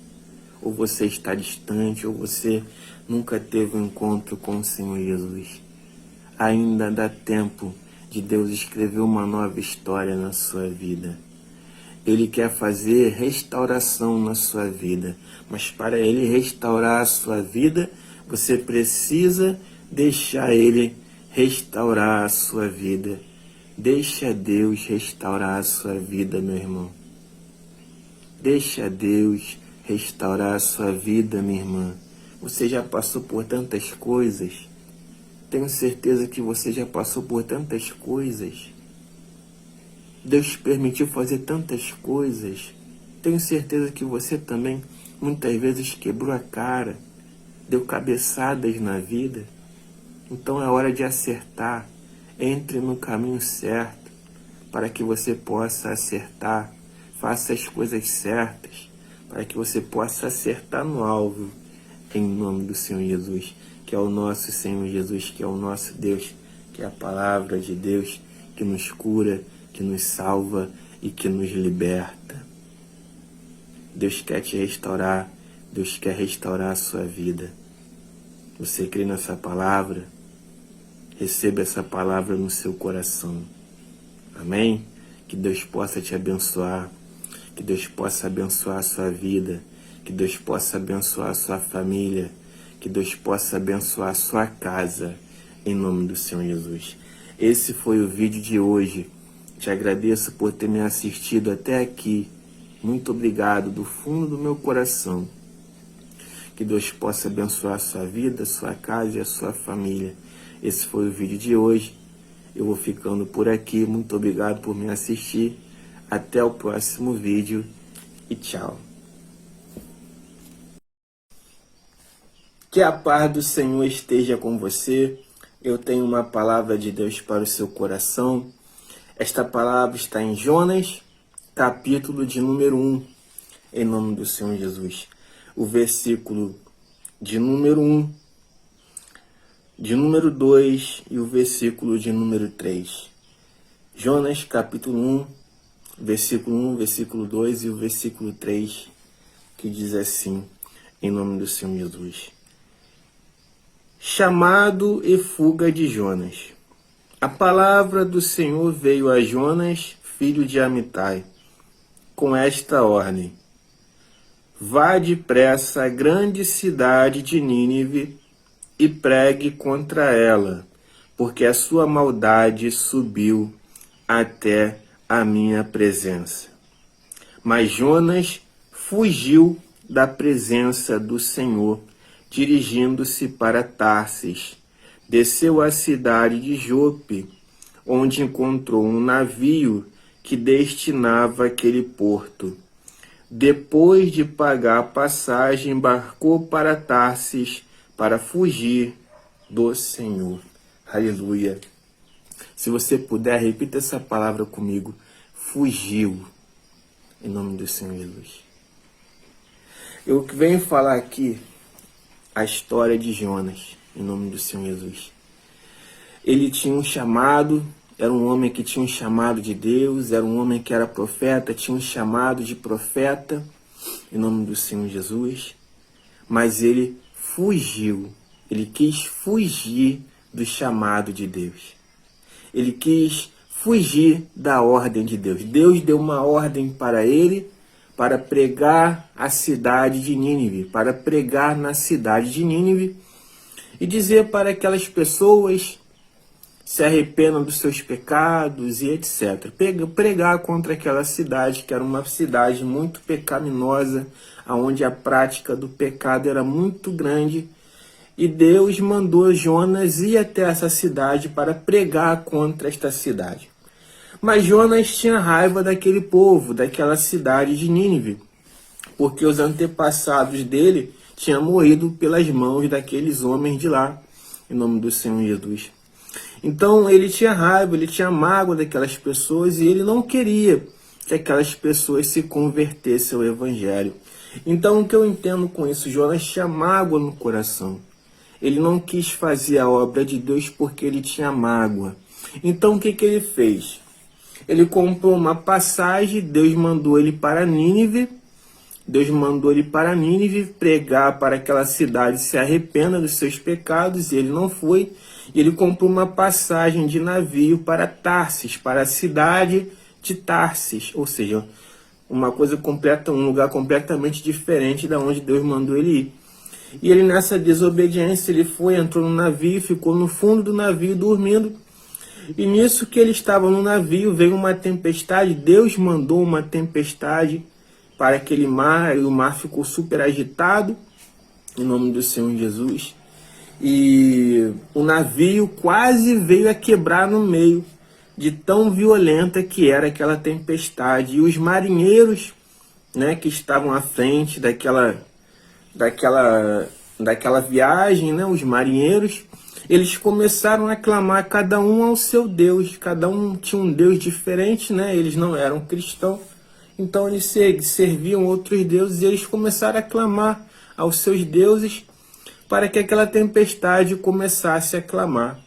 Ou você está distante? Ou você nunca teve um encontro com o Senhor Jesus? Ainda dá tempo de Deus escrever uma nova história na sua vida. Ele quer fazer restauração na sua vida. Mas para Ele restaurar a sua vida, você precisa deixar Ele restaurar a sua vida. Deixa Deus restaurar a sua vida, meu irmão. Deixa Deus restaurar a sua vida, minha irmã. Você já passou por tantas coisas. Tenho certeza que você já passou por tantas coisas. Deus permitiu fazer tantas coisas. Tenho certeza que você também muitas vezes quebrou a cara, deu cabeçadas na vida. Então é hora de acertar. Entre no caminho certo para que você possa acertar. Faça as coisas certas para que você possa acertar no alvo, em nome do Senhor Jesus, que é o nosso Senhor Jesus, que é o nosso Deus, que é a palavra de Deus que nos cura, que nos salva e que nos liberta. Deus quer te restaurar, Deus quer restaurar a sua vida. Você crê nessa palavra? Receba essa palavra no seu coração. Amém? Que Deus possa te abençoar, que Deus possa abençoar a sua vida, que Deus possa abençoar a sua família, que Deus possa abençoar a sua casa, em nome do Senhor Jesus. Esse foi o vídeo de hoje. Te agradeço por ter me assistido até aqui. Muito obrigado do fundo do meu coração. Que Deus possa abençoar a sua vida, a sua casa e a sua família. Esse foi o vídeo de hoje. Eu vou ficando por aqui. Muito obrigado por me assistir. Até o próximo vídeo e tchau. Que a paz do Senhor esteja com você. Eu tenho uma palavra de Deus para o seu coração. Esta palavra está em Jonas, capítulo de número 1, em nome do Senhor Jesus. O versículo de número 1, de número 2 e o versículo de número 3. Jonas, capítulo 1, versículo 1, versículo 2 e o versículo 3, que diz assim, em nome do Senhor Jesus. Chamado e fuga de Jonas. A palavra do Senhor veio a Jonas, filho de Amitai, com esta ordem: vá depressa à grande cidade de Nínive e pregue contra ela, porque a sua maldade subiu até a minha presença. Mas Jonas fugiu da presença do Senhor, dirigindo-se para Tarsis. Desceu à cidade de Jope, onde encontrou um navio que destinava aquele porto. Depois de pagar a passagem, embarcou para Tarsis para fugir do Senhor. Aleluia. Se você puder, repita essa palavra comigo. Fugiu. Em nome do Senhor Jesus. Eu venho falar aqui a história de Jonas. Em nome do Senhor Jesus. Ele tinha um chamado, era um homem que tinha um chamado de Deus, era um homem que era profeta, tinha um chamado de profeta, em nome do Senhor Jesus. Mas ele fugiu. Ele quis fugir do chamado de Deus. Ele quis fugir da ordem de Deus. Deus deu uma ordem para ele para pregar a cidade de Nínive, para pregar na cidade de Nínive e dizer para aquelas pessoas se arrependam dos seus pecados e etc. Pregar contra aquela cidade, que era uma cidade muito pecaminosa, onde a prática do pecado era muito grande. E Deus mandou Jonas ir até essa cidade para pregar contra esta cidade. Mas Jonas tinha raiva daquele povo, daquela cidade de Nínive, porque os antepassados dele tinham morrido pelas mãos daqueles homens de lá, em nome do Senhor Jesus. Então ele tinha raiva, ele tinha mágoa daquelas pessoas e ele não queria que aquelas pessoas se convertessem ao Evangelho. Então o que eu entendo com isso? Jonas tinha mágoa no coração. Ele não quis fazer a obra de Deus porque ele tinha mágoa. Então o que ele fez? Ele comprou uma passagem, Deus mandou ele para Nínive. Deus mandou ele para Nínive pregar para aquela cidade se arrependa dos seus pecados, e ele não foi. E ele comprou uma passagem de navio para Tarsis, para a cidade de Tarsis, ou seja, uma coisa completa, um lugar completamente diferente da onde Deus mandou ele ir. E ele, nessa desobediência, ele foi, entrou no navio, ficou no fundo do navio dormindo. E nisso que ele estava no navio, veio uma tempestade. Deus mandou uma tempestade para aquele mar, e o mar ficou super agitado, em nome do Senhor Jesus. E o navio quase veio a quebrar no meio, de tão violenta que era aquela tempestade. E os marinheiros, né, que estavam à frente daquela viagem, né, os marinheiros, eles começaram a clamar cada um ao seu Deus. Cada um tinha um Deus diferente, né? Eles não eram cristãos, então eles serviam outros deuses, e eles começaram a clamar aos seus deuses para que aquela tempestade começasse a clamar,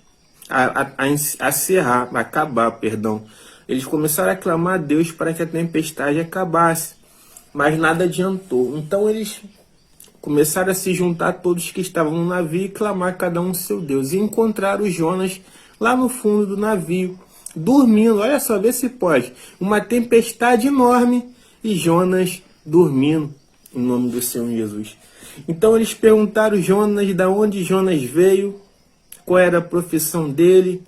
a acabar, perdão. Eles começaram a clamar a Deus para que a tempestade acabasse, mas nada adiantou. Então eles começaram a se juntar todos que estavam no navio e clamar cada um seu Deus. E encontraram o Jonas lá no fundo do navio, dormindo. Olha só, vê se pode. Uma tempestade enorme e Jonas dormindo, em nome do Senhor Jesus. Então eles perguntaram Jonas de onde Jonas veio, qual era a profissão dele,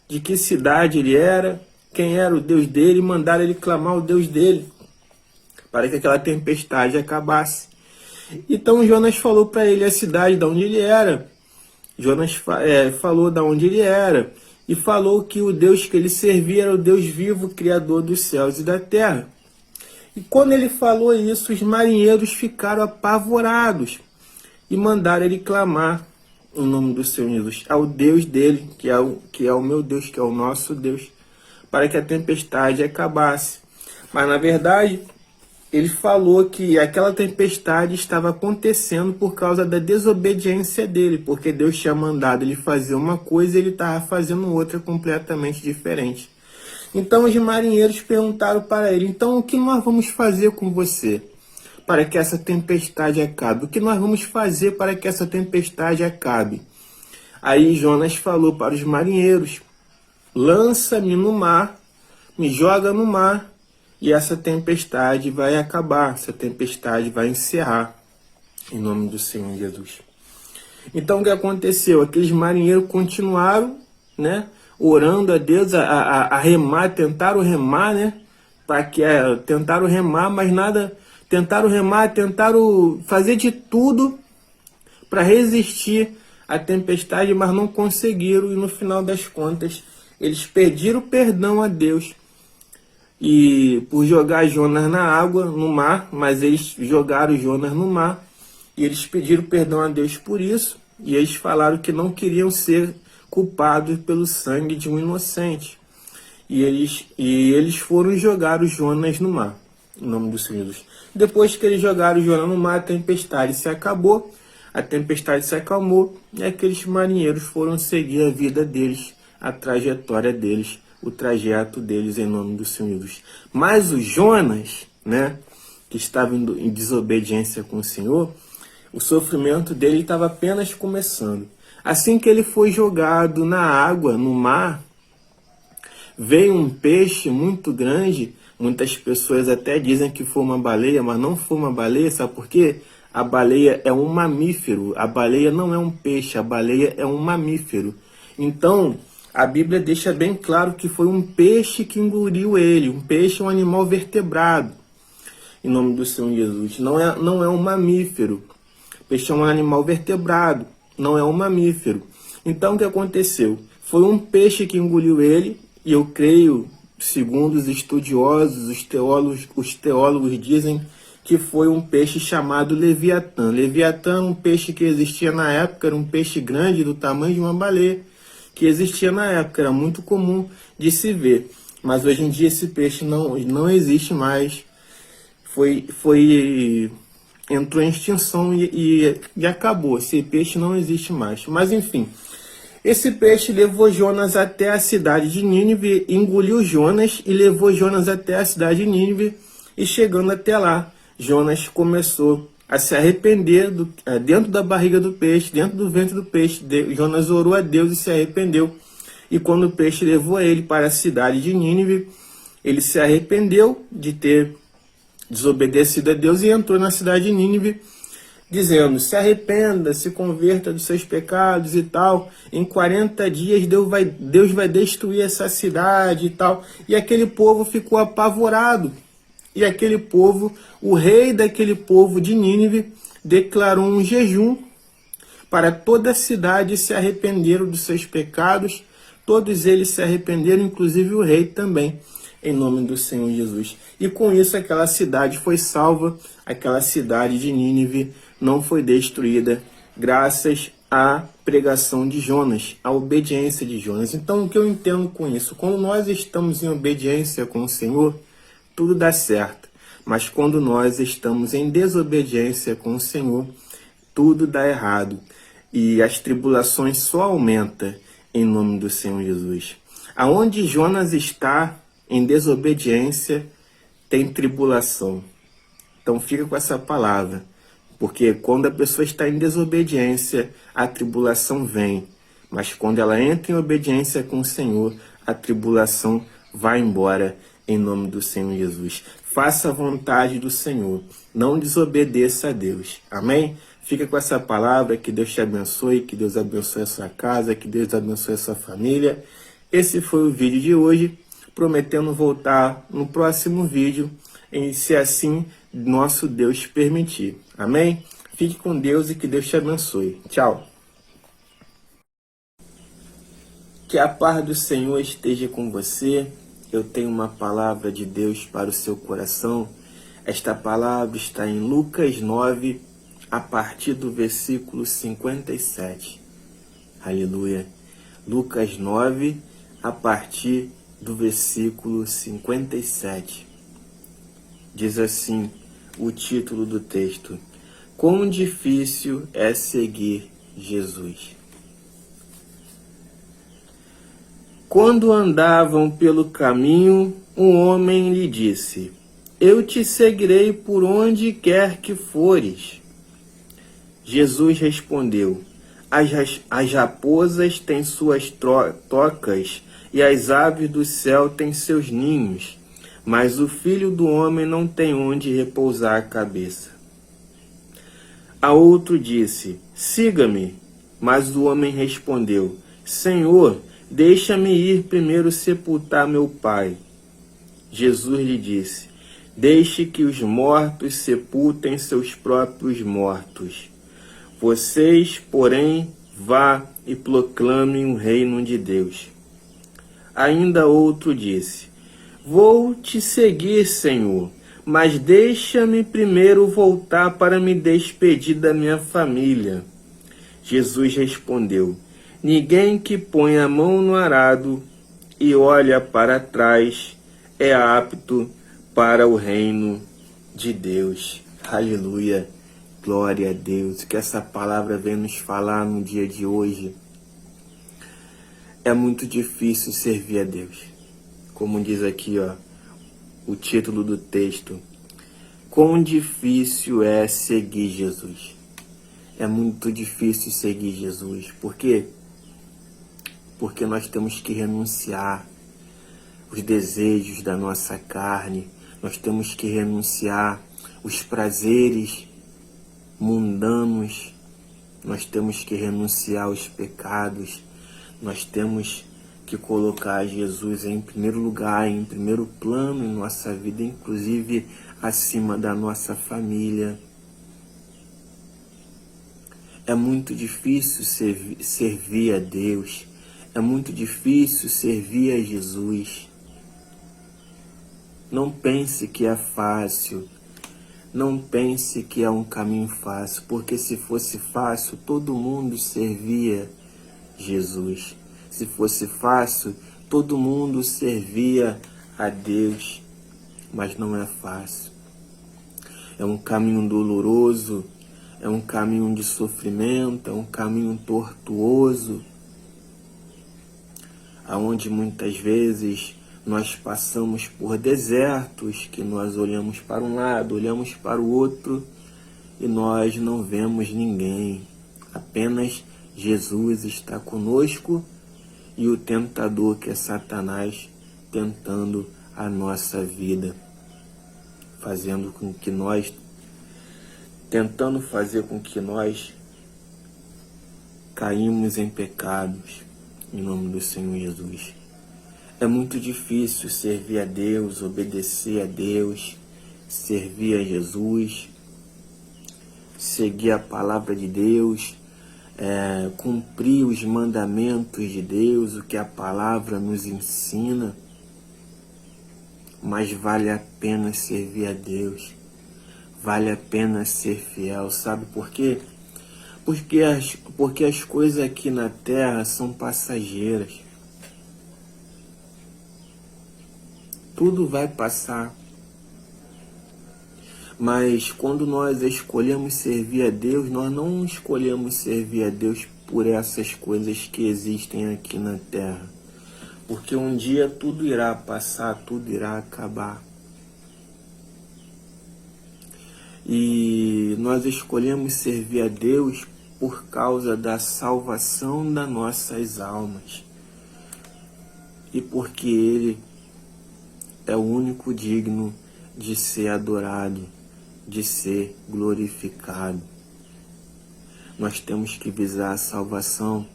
de que cidade ele era, quem era o Deus dele, e mandaram ele clamar o Deus dele, para que aquela tempestade acabasse. Então Jonas falou para ele a cidade de onde ele era. Jonas falou de onde ele era e falou que o Deus que ele servia era o Deus vivo, criador dos céus e da terra. E quando ele falou isso, os marinheiros ficaram apavorados e mandaram ele clamar em nome do Senhor Jesus ao Deus dele, que é o meu Deus, que é o nosso Deus, para que a tempestade acabasse. Mas na verdade ele falou que aquela tempestade estava acontecendo por causa da desobediência dele, porque Deus tinha mandado ele fazer uma coisa e ele estava fazendo outra completamente diferente. Então os marinheiros perguntaram para ele: então o que nós vamos fazer com você para que essa tempestade acabe? O que nós vamos fazer para que essa tempestade acabe? Aí Jonas falou para os marinheiros: lança-me no mar, me joga no mar, e essa tempestade vai acabar, essa tempestade vai encerrar, em nome do Senhor Jesus. Então o que aconteceu? Aqueles marinheiros continuaram, né, orando a Deus, a remar, tentaram remar, né, tentaram remar, mas nada, tentaram remar, tentaram fazer de tudo para resistir à tempestade, mas não conseguiram, e no final das contas eles pediram perdão a Deus e por jogar Jonas na água, no mar, mas eles jogaram Jonas no mar, e eles pediram perdão a Deus por isso, e eles falaram que não queriam ser culpados pelo sangue de um inocente. E eles foram jogar o Jonas no mar, em nome do Senhor Jesus. Depois que eles jogaram o Jonas no mar, a tempestade se acabou, a tempestade se acalmou, e aqueles marinheiros foram seguir a vida deles, a trajetória deles, o trajeto deles, em nome do Senhor Jesus. Mas o Jonas, né, que estava em desobediência com o Senhor, O sofrimento dele estava apenas começando. Assim que ele foi jogado na água, no mar, veio um peixe muito grande. Muitas pessoas até dizem que foi uma baleia, mas não foi uma baleia. Sabe por quê? A baleia é um mamífero. A baleia não é um peixe, a baleia é um mamífero. Então, a Bíblia deixa bem claro que foi um peixe que engoliu ele. Um peixe é um animal vertebrado. Em nome do Senhor Jesus. Não é um mamífero. Peixe é um animal vertebrado, não é um mamífero. Então o que aconteceu? Foi um peixe que engoliu ele, e eu creio, segundo os estudiosos, os teólogos dizem que foi um peixe chamado Leviatã. Leviatã é um peixe que existia na época, era um peixe grande do tamanho de uma baleia, que existia na época, era muito comum de se ver. Mas hoje em dia esse peixe não existe mais. Entrou em extinção e acabou. Esse peixe não existe mais. Mas enfim, esse peixe levou Jonas até a cidade de Nínive, engoliu Jonas e levou Jonas até a cidade de Nínive. E chegando até lá, Jonas começou a se arrepender dentro da barriga do peixe, dentro do ventre do peixe. Jonas orou a Deus e se arrependeu. E quando o peixe levou ele para a cidade de Nínive, ele se arrependeu de ter desobedecido a Deus e entrou na cidade de Nínive, dizendo: se arrependa, se converta dos seus pecados e tal. Em 40 dias Deus vai destruir essa cidade e tal. E aquele povo ficou apavorado. E aquele povo, o rei daquele povo de Nínive, declarou um jejum para toda a cidade se arrependeram dos seus pecados. Todos eles se arrependeram, inclusive o rei também, em nome do Senhor Jesus. E com isso aquela cidade foi salva, aquela cidade de Nínive não foi destruída, graças à pregação de Jonas, à obediência de Jonas. Então o que eu entendo com isso? Quando nós estamos em obediência com o Senhor, tudo dá certo. Mas quando nós estamos em desobediência com o Senhor, tudo dá errado. E as tribulações só aumentam em nome do Senhor Jesus. Aonde Jonas está em desobediência, tem tribulação. Então fica com essa palavra, porque quando a pessoa está em desobediência, a tribulação vem. Mas quando ela entra em obediência com o Senhor, a tribulação vai embora em nome do Senhor Jesus. Faça a vontade do Senhor, não desobedeça a Deus. Amém? Fica com essa palavra, que Deus te abençoe, que Deus abençoe a sua casa, que Deus abençoe a sua família. Esse foi o vídeo de hoje, prometendo voltar no próximo vídeo, se assim nosso Deus permitir. Amém? Fique com Deus e que Deus te abençoe. Tchau. Que a paz do Senhor esteja com você. Eu tenho uma palavra de Deus para o seu coração. Esta palavra está em Lucas 9, a partir do versículo 57. Aleluia. Lucas 9, a partir do versículo 57. Diz assim o título do texto: Quão difícil é seguir Jesus. Quando andavam pelo caminho, um homem lhe disse: Eu te seguirei por onde quer que fores. Jesus respondeu: As raposas têm suas tocas e as aves do céu têm seus ninhos, mas o Filho do Homem não tem onde repousar a cabeça. A outro disse: Siga-me. Mas o homem respondeu: Senhor, deixa-me ir primeiro sepultar meu pai. Jesus lhe disse: Deixe que os mortos sepultem seus próprios mortos. Vocês, porém, vá e proclamem o reino de Deus. Ainda outro disse: Vou te seguir, Senhor, mas deixa-me primeiro voltar para me despedir da minha família. Jesus respondeu: Ninguém que põe a mão no arado e olha para trás é apto para o reino de Deus. Aleluia. Glória a Deus. Que essa palavra venha nos falar no dia de hoje. É muito difícil servir a Deus. Como diz aqui, ó, o título do texto: Quão difícil é seguir Jesus. É muito difícil seguir Jesus. Por quê? Porque nós temos que renunciar os desejos da nossa carne, nós temos que renunciar os prazeres mundanos, nós temos que renunciar aos pecados, nós temos que colocar Jesus em primeiro lugar, em primeiro plano em nossa vida, inclusive acima da nossa família. É muito difícil servir a Deus, é muito difícil servir a Jesus. Não pense que é fácil, não pense que é um caminho fácil, porque se fosse fácil, todo mundo servia Jesus. Se fosse fácil, todo mundo servia a Deus, mas não é fácil. É um caminho doloroso, é um caminho de sofrimento, é um caminho tortuoso, aonde muitas vezes nós passamos por desertos, que nós olhamos para um lado, olhamos para o outro e nós não vemos ninguém. Apenas Jesus está conosco e o tentador, que é Satanás, tentando a nossa vida, tentando fazer com que nós caímos em pecados, em nome do Senhor Jesus. É muito difícil servir a Deus, obedecer a Deus, servir a Jesus, seguir a palavra de Deus, cumprir os mandamentos de Deus, o que a palavra nos ensina. Mas vale a pena servir a Deus, vale a pena ser fiel. Sabe por quê? Porque as coisas aqui na terra são passageiras. Tudo vai passar. Mas quando nós escolhemos servir a Deus, nós não escolhemos servir a Deus por essas coisas que existem aqui na terra. Porque um dia tudo irá passar, tudo irá acabar. E nós escolhemos servir a Deus por causa da salvação das nossas almas. E porque Ele é o único digno de ser adorado, de ser glorificado. Nós temos que visar a salvação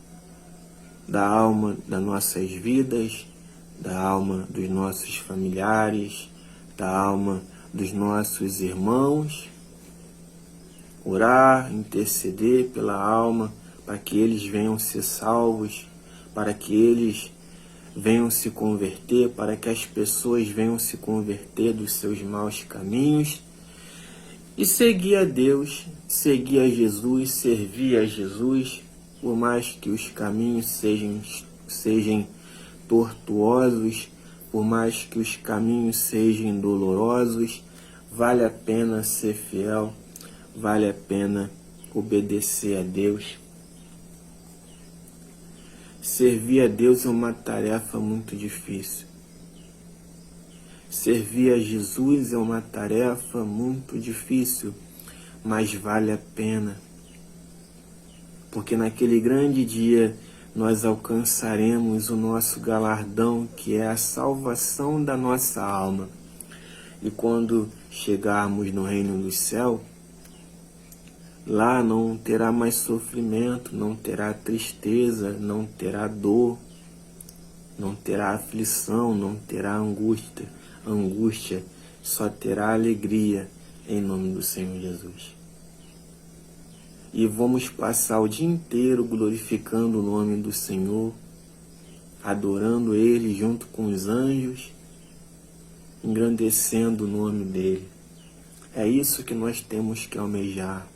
da alma das nossas vidas, da alma dos nossos familiares, da alma dos nossos irmãos. Orar, interceder pela alma, para que eles venham ser salvos, para que eles venham se converter, para que as pessoas venham se converter dos seus maus caminhos e seguir a Deus, seguir a Jesus, servir a Jesus, por mais que os caminhos sejam tortuosos, por mais que os caminhos sejam dolorosos, vale a pena ser fiel, vale a pena obedecer a Deus. Servir a Deus é uma tarefa muito difícil. Servir a Jesus é uma tarefa muito difícil, mas vale a pena. Porque naquele grande dia nós alcançaremos o nosso galardão, que é a salvação da nossa alma. E quando chegarmos no reino do céu, lá não terá mais sofrimento, não terá tristeza, não terá dor, não terá aflição, não terá angústia, só terá alegria em nome do Senhor Jesus. E vamos passar o dia inteiro glorificando o nome do Senhor, adorando Ele junto com os anjos, engrandecendo o nome dEle. É isso que nós temos que almejar.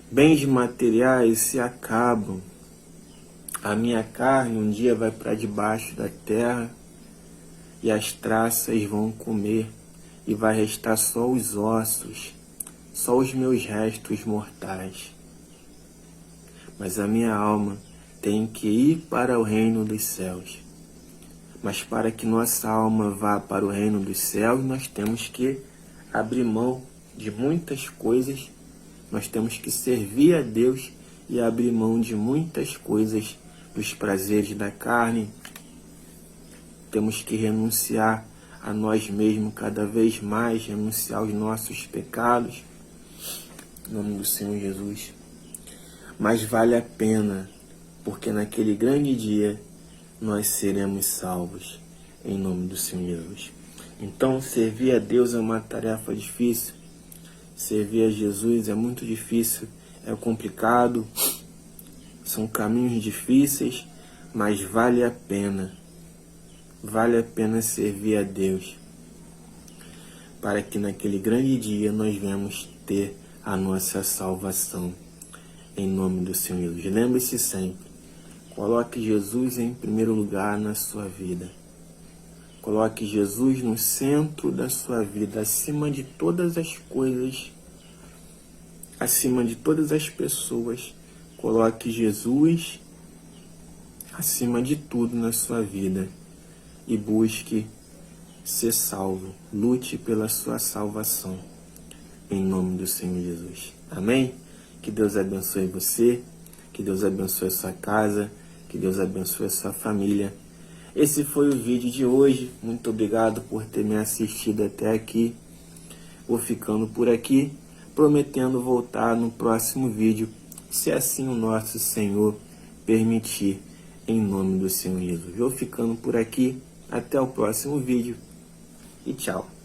Bens materiais se acabam. A minha carne um dia vai para debaixo da terra e as traças vão comer e vai restar só os ossos, só os meus restos mortais. Mas a minha alma tem que ir para o reino dos céus. Mas para que nossa alma vá para o reino dos céus, nós temos que abrir mão de muitas coisas Nós temos que servir a Deus e abrir mão de muitas coisas, dos prazeres da carne. Temos que renunciar a nós mesmos cada vez mais, renunciar aos nossos pecados, em nome do Senhor Jesus. Mas vale a pena, porque naquele grande dia nós seremos salvos, em nome do Senhor Jesus. Então, servir a Deus é uma tarefa difícil, servir a Jesus é muito difícil, é complicado, são caminhos difíceis, mas vale a pena servir a Deus, para que naquele grande dia nós venhamos ter a nossa salvação, em nome do Senhor Jesus. Lembre-se sempre, coloque Jesus em primeiro lugar na sua vida. Coloque Jesus no centro da sua vida, acima de todas as coisas, acima de todas as pessoas. Coloque Jesus acima de tudo na sua vida e busque ser salvo. Lute pela sua salvação, em nome do Senhor Jesus. Amém? Que Deus abençoe você, que Deus abençoe a sua casa, que Deus abençoe a sua família. Esse foi o vídeo de hoje. Muito obrigado por ter me assistido até aqui. Vou ficando por aqui, prometendo voltar no próximo vídeo, se assim o nosso Senhor permitir, em nome do Senhor Jesus. Vou ficando por aqui. Até o próximo vídeo e tchau.